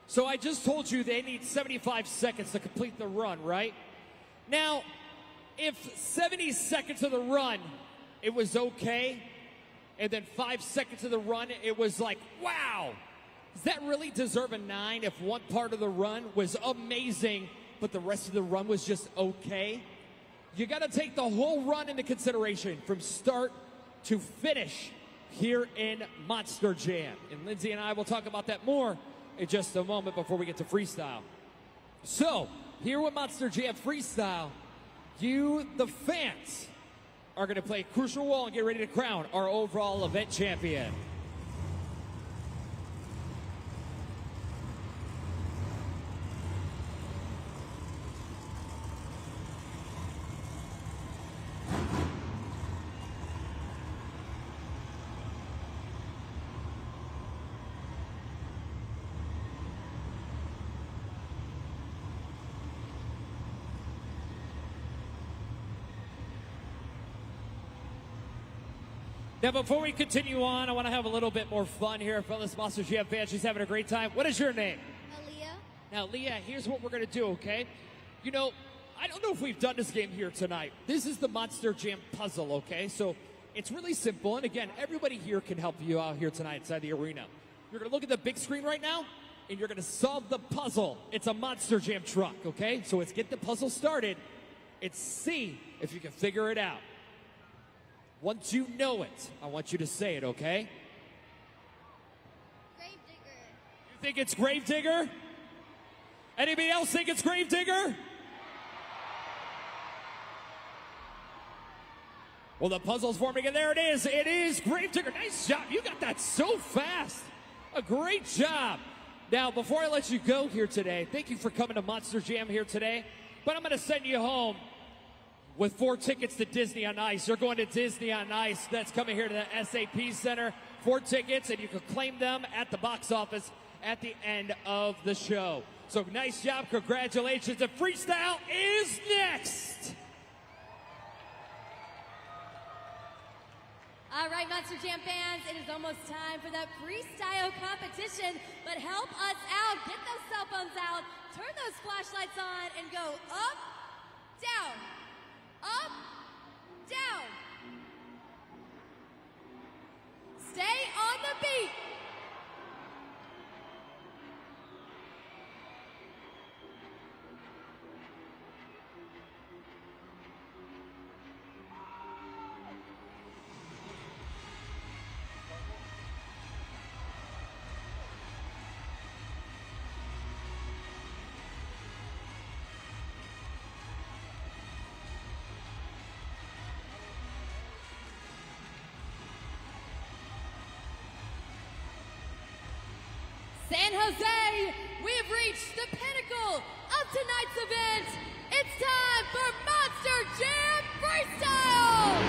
So I just told you they need 75 seconds to complete the run, right? Now, if 70 seconds of the run, it was okay, and then 5 seconds of the run, it was like, wow, does that really deserve a 9 if one part of the run was amazing, but the rest of the run was just okay? You got to take the whole run into consideration from start to finish here in Monster Jam. And Lindsay and I will talk about that more in just a moment before we get to freestyle. So, here with Monster Jam Freestyle, you, the fans, are going to play a crucial role and get ready to crown our overall event champion. Now, before we continue on, I want to have a little bit more fun here for this Monster Jam fan. She's having a great time. What is your name? Aaliyah. Now, Leah, here's what we're going to do, okay? You know, I don't know if we've done this game here tonight. This is the Monster Jam puzzle, okay? So it's really simple. And again, everybody here can help you out here tonight inside the arena. You're going to look at the big screen right now, and you're going to solve the puzzle. It's a Monster Jam truck, okay? So let's get the puzzle started and see if you can figure it out. Once you know it, I want you to say it, okay? Gravedigger. You think it's Gravedigger? Anybody else think it's Gravedigger? Well, the puzzle's forming, and there it is. It is Gravedigger. Nice job. You got that so fast. A great job. Now, before I let you go here today, thank you for coming to Monster Jam here today. But I'm going to send you home with 4 tickets to Disney on Ice. You're going to Disney on Ice. That's coming here to the SAP Center. 4 tickets, and you can claim them at the box office at the end of the show. So nice job. Congratulations. The freestyle is next. All right, Monster Jam fans, it is almost time for that freestyle competition. But help us out. Get those cell phones out. Turn those flashlights on and go up, down, up, down. Stay on the beat. San Jose, we have reached the pinnacle of tonight's event. It's time for Monster Jam Freestyle!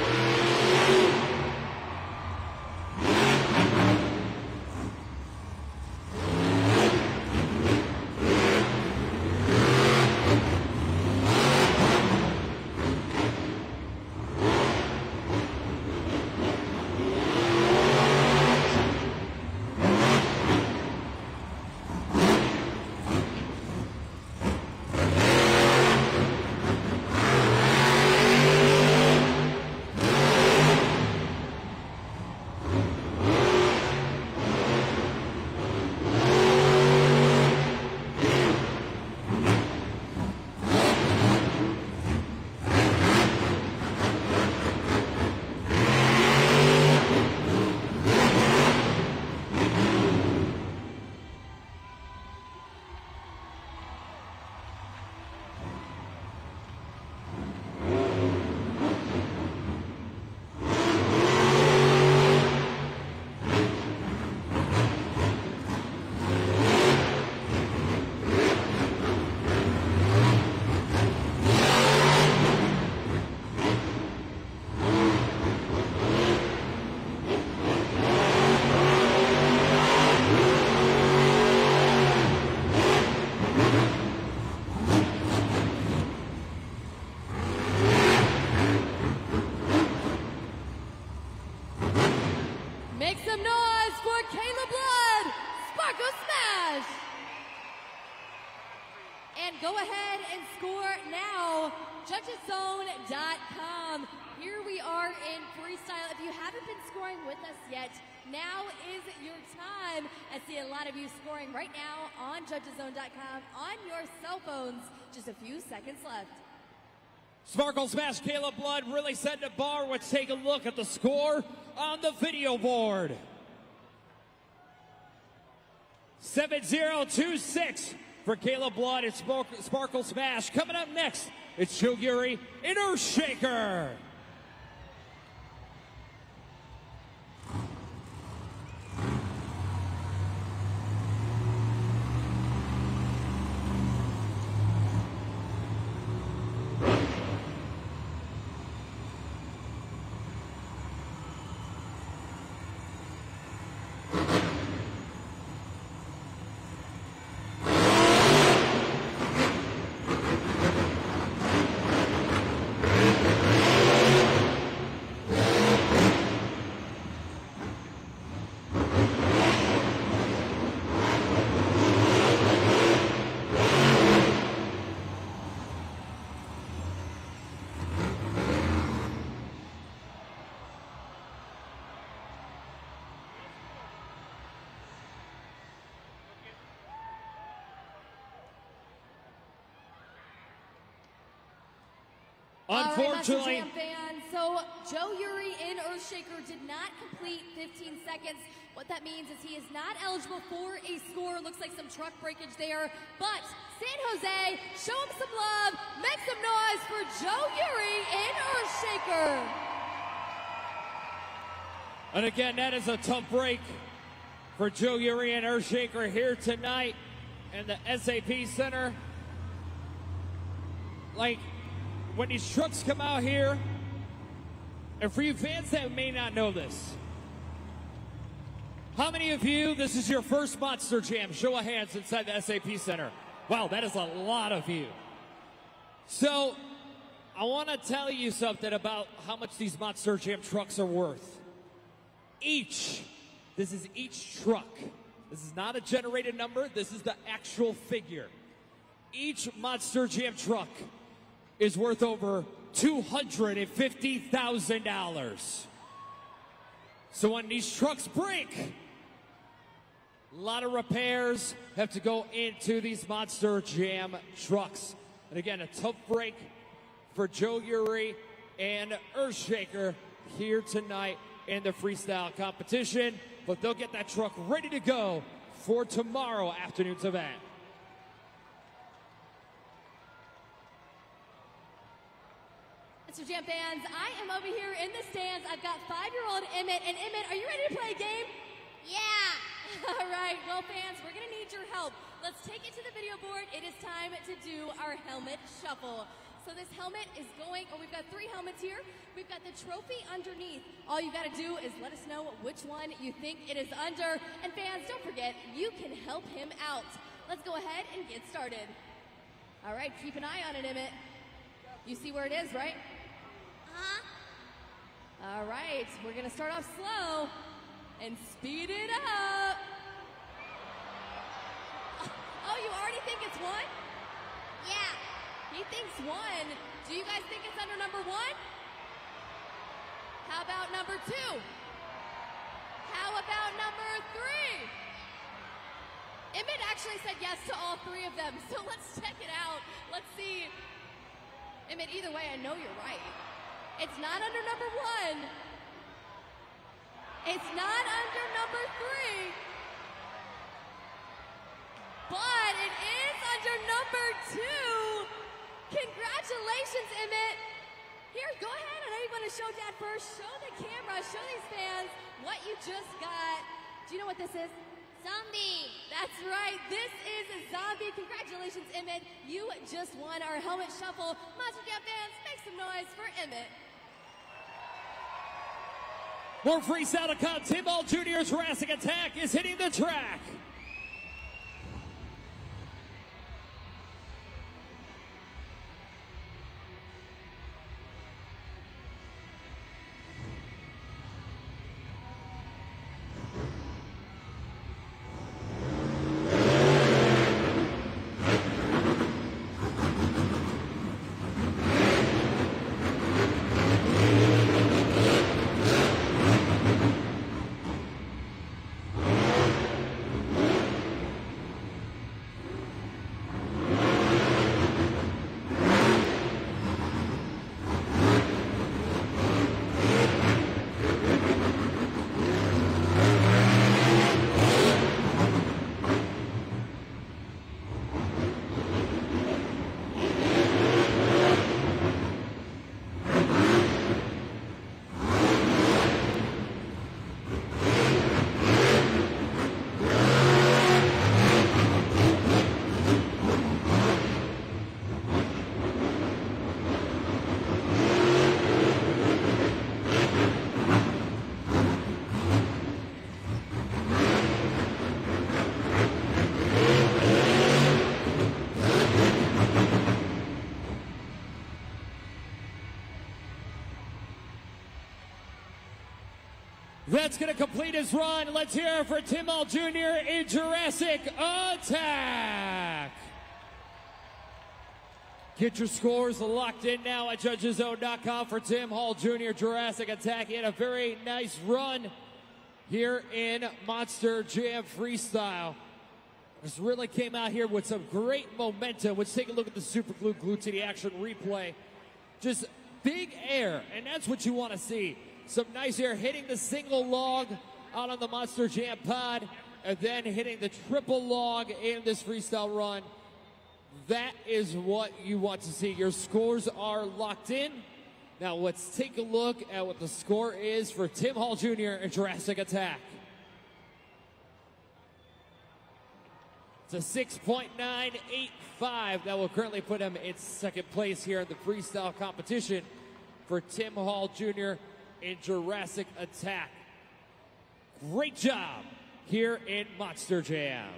Make some noise for Caleb Blood, Sparkle Smash! And go ahead and score now, judgeszone.com. Here we are in freestyle. If you haven't been scoring with us yet, now is your time. I see a lot of you scoring right now on judgeszone.com on your cell phones. Just a few seconds left. Sparkle Smash, Caleb Blood really setting the bar. Let's take a look at the score on the video board. 7-0-2-6 for Caleb Blood and Sparkle Smash. Coming up next, it's Joe Yuri and Earthshaker. Unfortunately, All right, fans. So Joe Yuri and Earthshaker did not complete 15 seconds. What that means is he is not eligible for a score. Looks like some truck breakage there. But San Jose, show him some love. Make some noise for Joe Yuri and Earthshaker. and again, that is a tough break for Joe Yuri and Earthshaker here tonight in the SAP Center. Like, when these trucks come out here, and for you fans that may not know this, how many of you, this is your first Monster Jam? Show of hands inside the SAP Center. Wow, that is a lot of you. So, I want to tell you something about how much these Monster Jam trucks are worth. This is each truck. This is not a generated number, this is the actual figure. Each Monster Jam truck is worth over $250,000. So when these trucks break, a lot of repairs have to go into these Monster Jam trucks. And again, a tough break for Joe Yuri and Earthshaker here tonight in the freestyle competition. But they'll get that truck ready to go for tomorrow afternoon's event. Mr. Jam fans, I am over here in the stands. I've got 5-year-old Emmett. And Emmett, are you ready to play a game? Yeah. All right, well, fans, we're going to need your help. Let's take it to the video board. It is time to do our helmet shuffle. So this helmet is we've got 3 helmets here. We've got the trophy underneath. All you got to do is let us know which one you think it is under. And fans, don't forget, you can help him out. Let's go ahead and get started. All right, keep an eye on it, Emmett. You see where it is, right? Uh-huh. All right, we're going to start off slow and speed it up. Oh, you already think it's 1? Yeah. He thinks 1. Do you guys think it's under number 1? How about number 2? How about number 3? Emmett actually said yes to all 3 of them, so let's check it out. Let's see. Emmett, either way, I know you're right. It's not under number 1. It's not under number 3. But it is under number 2. Congratulations, Emmett. Here, go ahead. I know you want to show Dad first. Show the camera, show these fans what you just got. Do you know what this is? Zombie. That's right. This is a zombie. Congratulations, Emmett. You just won our helmet shuffle. Monster Jam fans, make some noise for Emmett. More freestyle to come. Tim Hall Jr. Jurassic Attack is hitting the track. That's going to complete his run. Let's hear it for Tim Hall Jr. in Jurassic Attack. Get your scores locked in now at judgeszone.com for Tim Hall Jr. Jurassic Attack. He had a very nice run here in Monster Jam Freestyle. Just really came out here with some great momentum. Let's take a look at the Super Glue Glue to the Action replay. Just big air, and that's what you want to see. Some nice air hitting the single log out on the Monster Jam pod, and then hitting the triple log in this freestyle run. That is what you want to see. Your scores are locked in. Now let's take a look at what the score is for Tim Hall Jr. in Jurassic Attack. It's a 6.985. That will currently put him in second place here in the freestyle competition for Tim Hall Jr. in Jurassic Attack. Great job here in Monster Jam.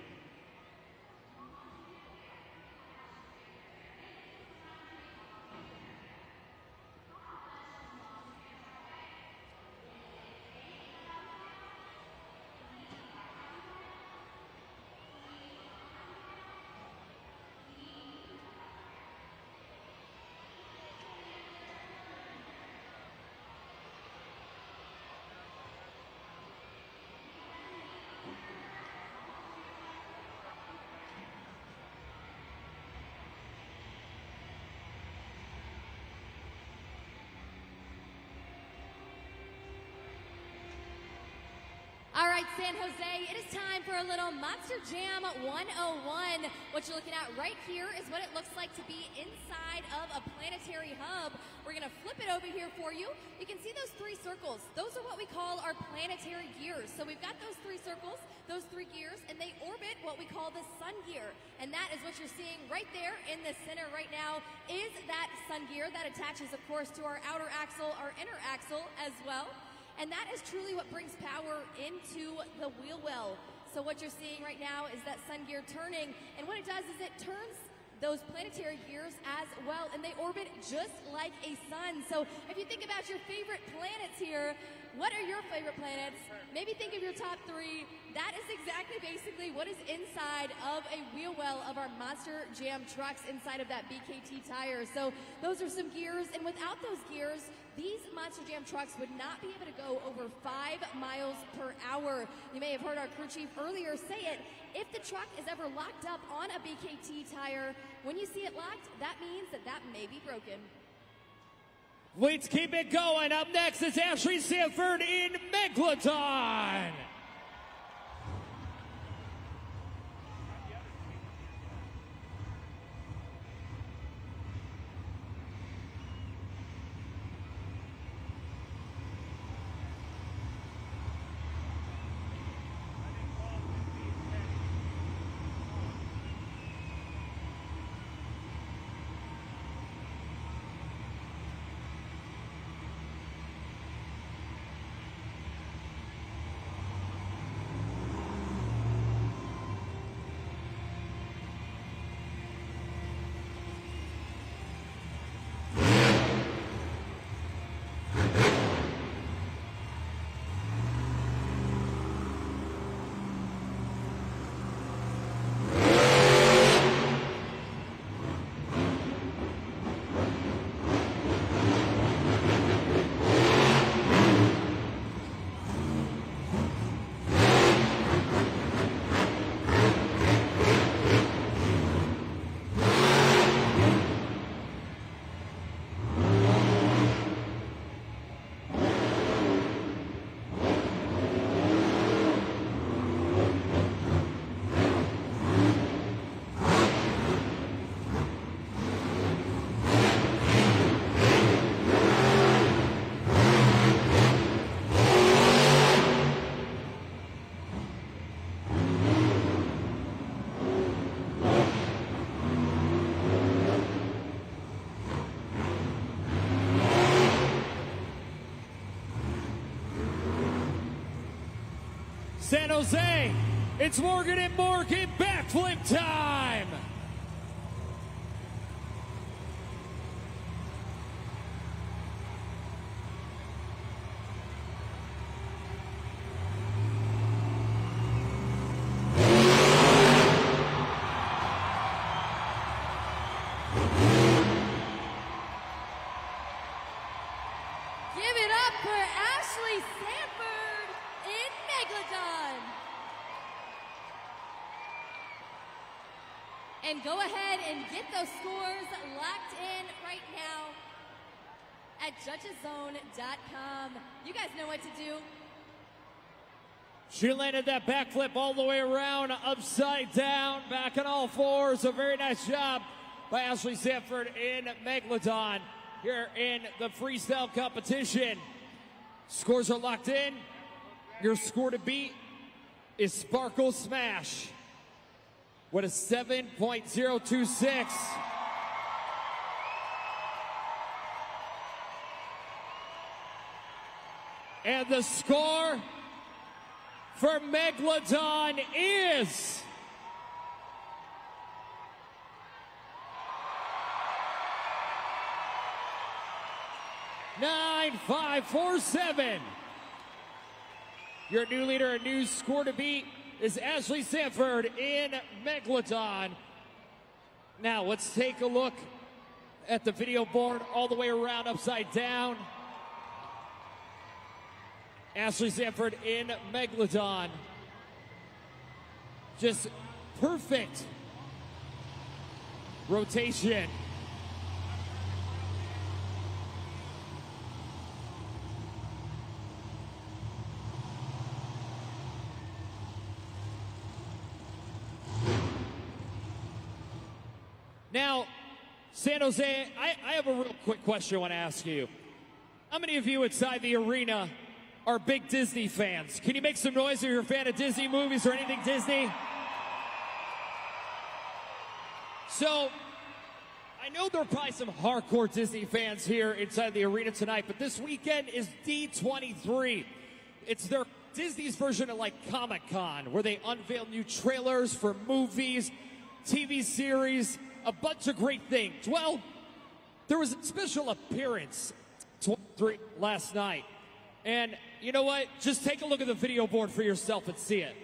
All right, San Jose, it is time for a little Monster Jam 101. What you're looking at right here is what it looks like to be inside of a planetary hub. We're going to flip it over here for you. You can see those three circles. Those are what we call our planetary gears. So we've got those three circles, those three gears, and they orbit what we call the sun gear. And that is what you're seeing right there in the center right now is that sun gear that attaches, of course, to our outer axle, our inner axle as well. And that is truly what brings power into the wheel well. So what you're seeing right now is that sun gear turning, and what it does is it turns those planetary gears as well, and they orbit just like a sun. So if you think about your favorite planets here, what are your favorite planets? Maybe think of your top three. That is exactly basically what is inside of a wheel well of our Monster Jam trucks inside of that BKT tire. So those are some gears, and without those gears, these Monster Jam trucks would not be able to go over 5 miles per hour. You may have heard our crew chief earlier say it. If the truck is ever locked up on a BKT tire, when you see it locked, that means that that may be broken. Let's keep it going. Up next is Ashley Sanford in Megalodon. San Jose, it's Morgan and Morgan backflip time. Give it up for Ashley Sanford in Megalodon. And go ahead and get those scores locked in right now at judgeszone.com. You guys know what to do. She landed that backflip all the way around, upside down, back on all fours. A very nice job by Ashley Sanford in Megalodon here in the freestyle competition. Scores are locked in. Your score to beat is Sparkle Smash with a 7.026. And the score for Megalodon is 9.547. Your new leader and new score to beat is Ashley Sanford in Megalodon. Now let's take a look at the video board all the way around upside down. Ashley Sanford in Megalodon. Just perfect rotation. Now, San Jose, I have a real quick question I want to ask you. How many of you inside the arena are big Disney fans? Can you make some noise if you're a fan of Disney movies or anything Disney? So, I know there are probably some hardcore Disney fans here inside the arena tonight, but this weekend is D23. It's their Disney's version of like Comic-Con, where they unveil new trailers for movies, TV series, a bunch of great things. Well, there was a special appearance 23 last night. And you know what? Just take a look at the video board for yourself and see it.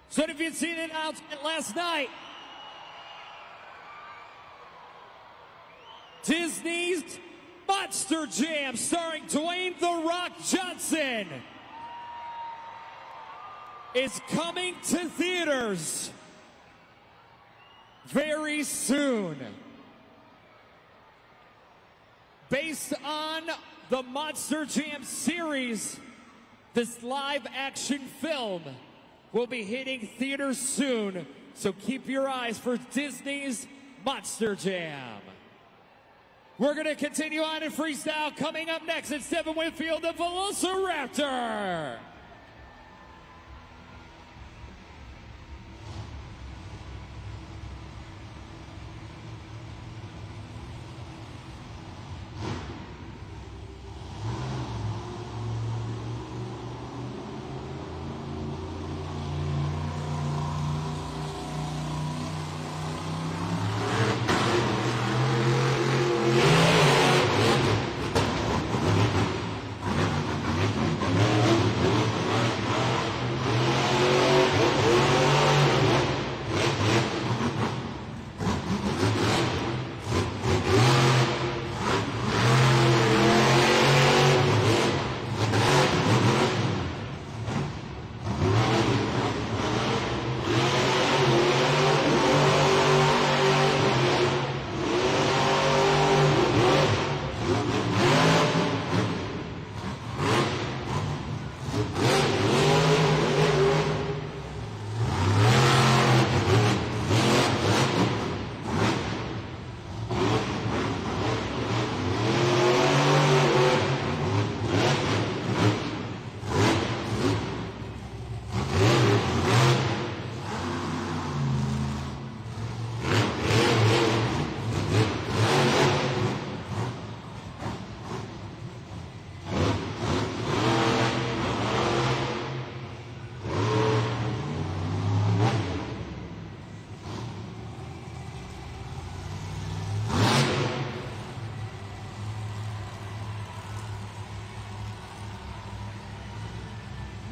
So if you'd seen the announcement last night, Disney's Monster Jam starring Dwayne "The Rock" Johnson is coming to theaters very soon. Based on the Monster Jam series, this live action film will be hitting theaters soon, so keep your eyes for Disney's Monster Jam. We're going to continue on in freestyle. Coming up next, it's Devin Whitfield, the Velociraptor.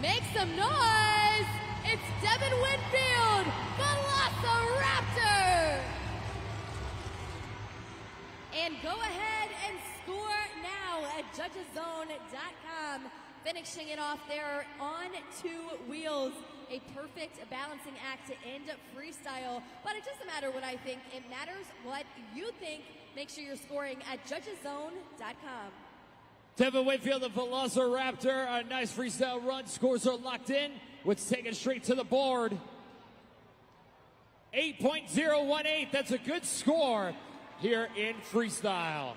Make some noise! It's Devin Winfield, Velociraptor! And go ahead and score now at judgeszone.com. Finishing it off there on two wheels. A perfect balancing act to end freestyle. But it doesn't matter what I think. It matters what you think. Make sure you're scoring at judgeszone.com. Devin Whitfield, the Velociraptor, a nice freestyle run. Scores are locked in. Let's take it straight to the board. 8.018, that's a good score here in freestyle.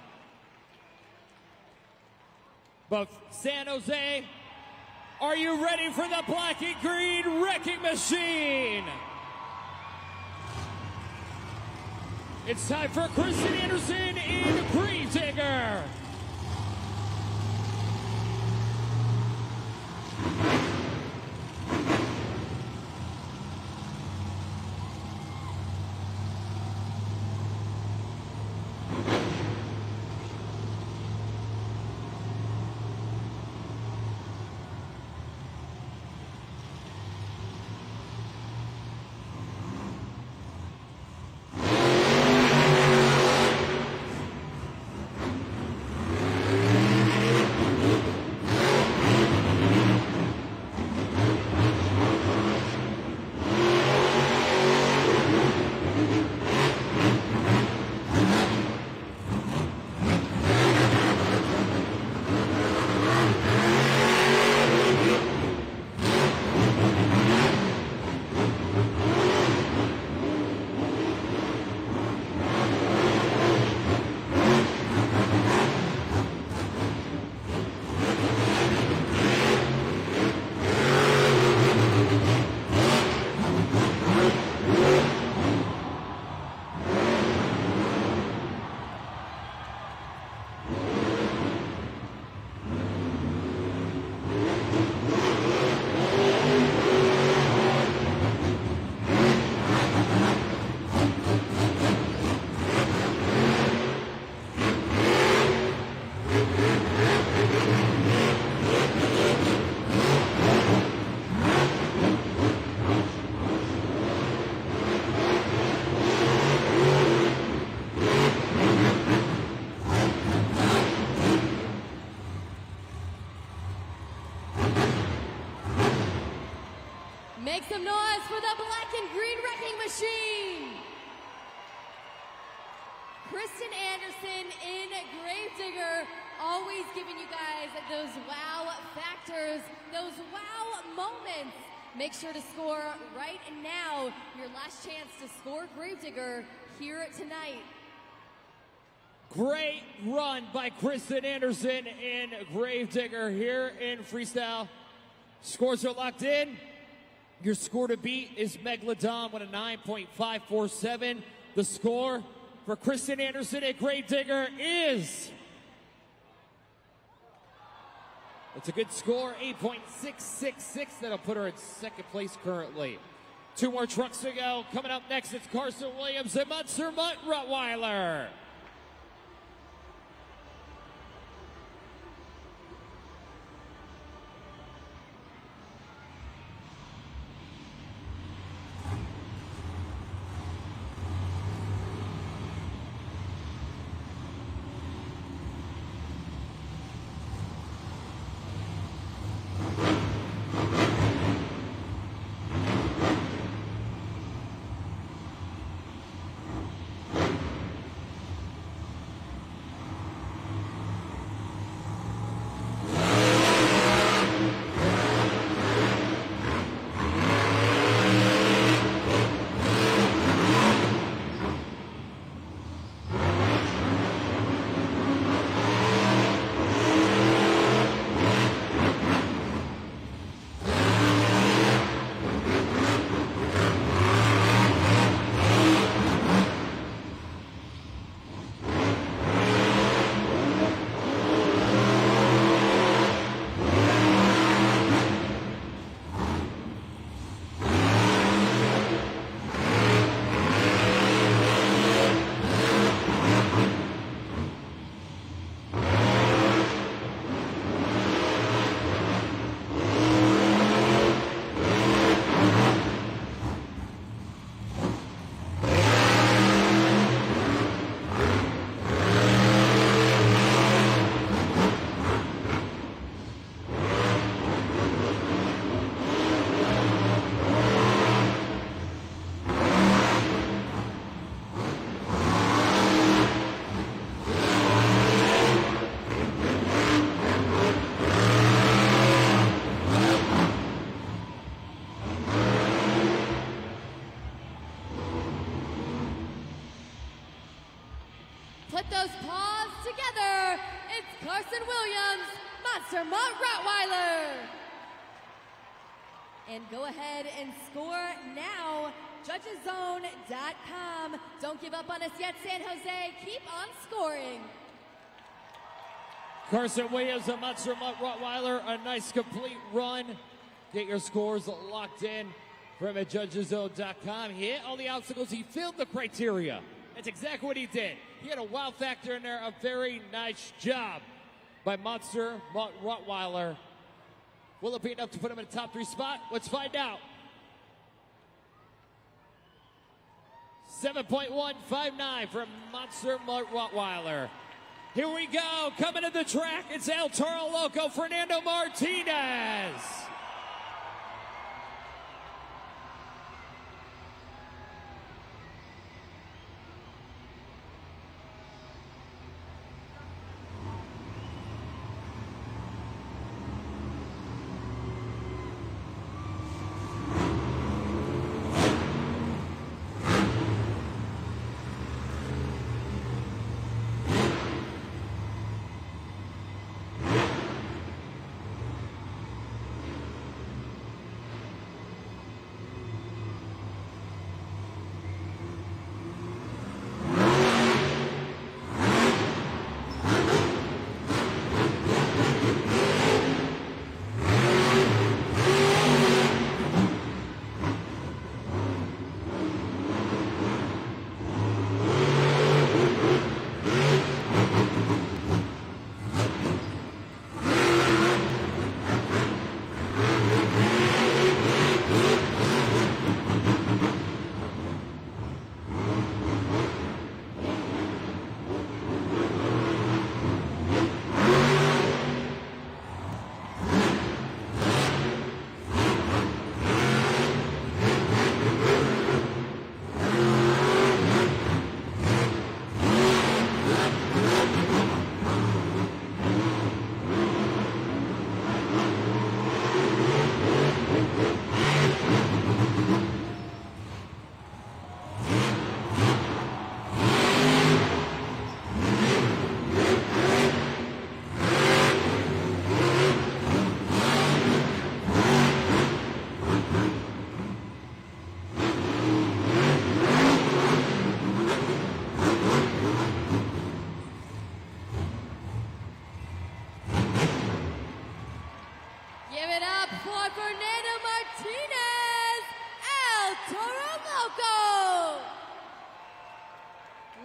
But San Jose, are you ready for the black and green wrecking machine? It's time for Kristen Anderson in Green Digger. Make some noise for the black and green wrecking machine. Kristen Anderson in Gravedigger, always giving you guys those wow factors, those wow moments. Make sure to score right now. Your last chance to score Gravedigger here tonight. Great run by Kristen Anderson in Gravedigger here in freestyle. Scores are locked in. Your score to beat is Megalodon with a 9.547. The score for Kristen Anderson at Gravedigger is... It's a good score, 8.666. That'll put her in second place currently. Two more trucks to go. Coming up next, it's Carson Williams and Munster Mutt Rottweiler. Put those paws together. It's Carson Williams, Monster Mutt Rottweiler. And go ahead and score now. JudgesZone.com. Don't give up on us yet, San Jose. Keep on scoring. Carson Williams and Monster Mutt Rottweiler, a nice complete run. Get your scores locked in from JudgesZone.com. He hit all the obstacles. He filled the criteria. That's exactly what he did. He had a wow factor in there. A very nice job by Monster Mutt Rottweiler. Will it be enough to put him in a top 3 spot? Let's find out. 7.159 from Monster Mutt Rottweiler. Here we go. Coming to the track, it's El Toro Loco, Fernando Martinez.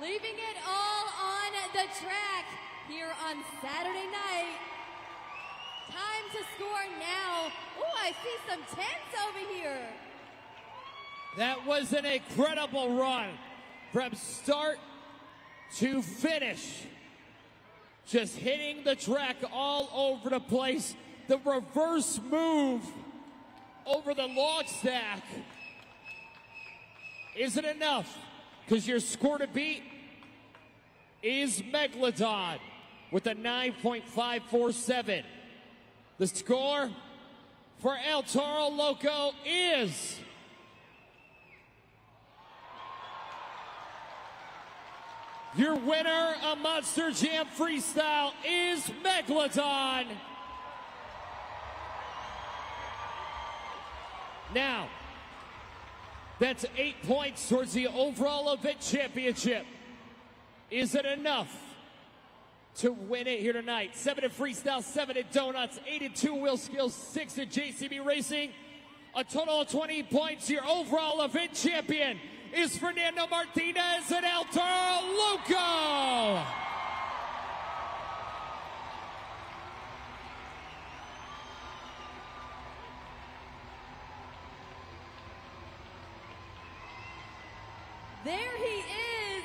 leaving it all on the track here on Saturday night. Time to score now. Ooh, I see some 10s over here. That was an incredible run from start to finish. Just hitting the track all over the place. The reverse move over the log stack isn't enough, because your score to beat is Megalodon with a 9.547. The score for El Toro Loco is your winner of Monster Jam Freestyle is Megalodon. Now, that's 8 points towards the overall event championship. Is it enough to win it here tonight? 7 in freestyle, 7 in donuts, 8 in two-wheel skills, 6 in JCB racing. A total of 20 points. Your overall event champion is Fernando Martinez and El Toro Loco. There he is,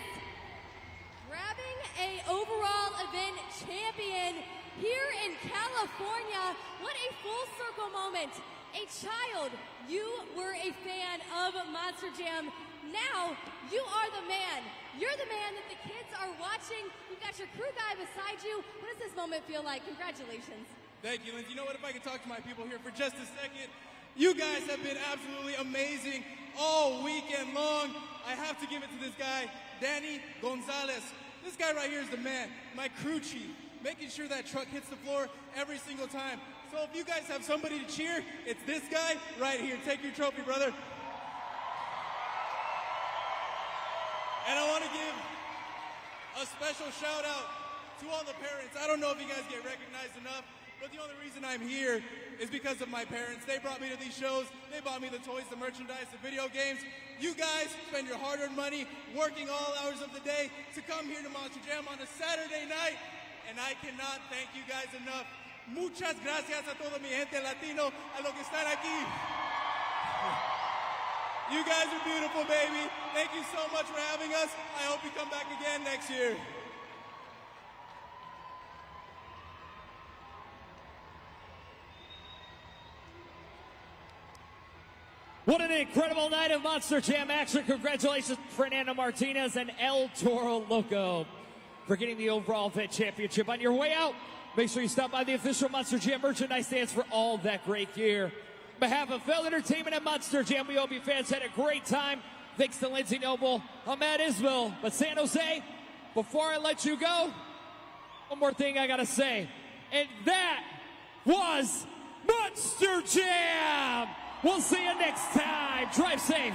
grabbing a overall event champion here in California. What a full circle moment. A child, you were a fan of Monster Jam. Now you are the man. You're the man that the kids are watching. You've got your crew guy beside you. What does this moment feel like? Congratulations. Thank you, Lindsay. You know what? If I could talk to my people here for just a second. You guys have been absolutely amazing all weekend long. I have to give it to this guy, Danny Gonzalez. This guy right here is the man, my crew chief, making sure that truck hits the floor every single time. So if you guys have somebody to cheer, it's this guy right here. Take your trophy, brother. And I want to give a special shout out to all the parents. I don't know if you guys get recognized enough, but the only reason I'm here is because of my parents. They brought me to these shows. They bought me the toys, the merchandise, the video games. You guys spend your hard-earned money working all hours of the day to come here to Monster Jam on a Saturday night, and I cannot thank you guys enough. Muchas gracias a toda mi gente latino, a los que están aquí. You guys are beautiful, baby. Thank you so much for having us. I hope you come back again next year. What an incredible night of Monster Jam action. Congratulations, Fernando Martinez and El Toro Loco, for getting the overall event championship. On your way out, make sure you stop by the official Monster Jam merchandise stands for all that great gear. On behalf of Fell Entertainment and Monster Jam, we hope you fans had a great time. Thanks to Lindsay Noble, I'm Matt Isbell. But San Jose, before I let you go, one more thing I gotta say. And that was Monster Jam! We'll see you next time. Drive safe.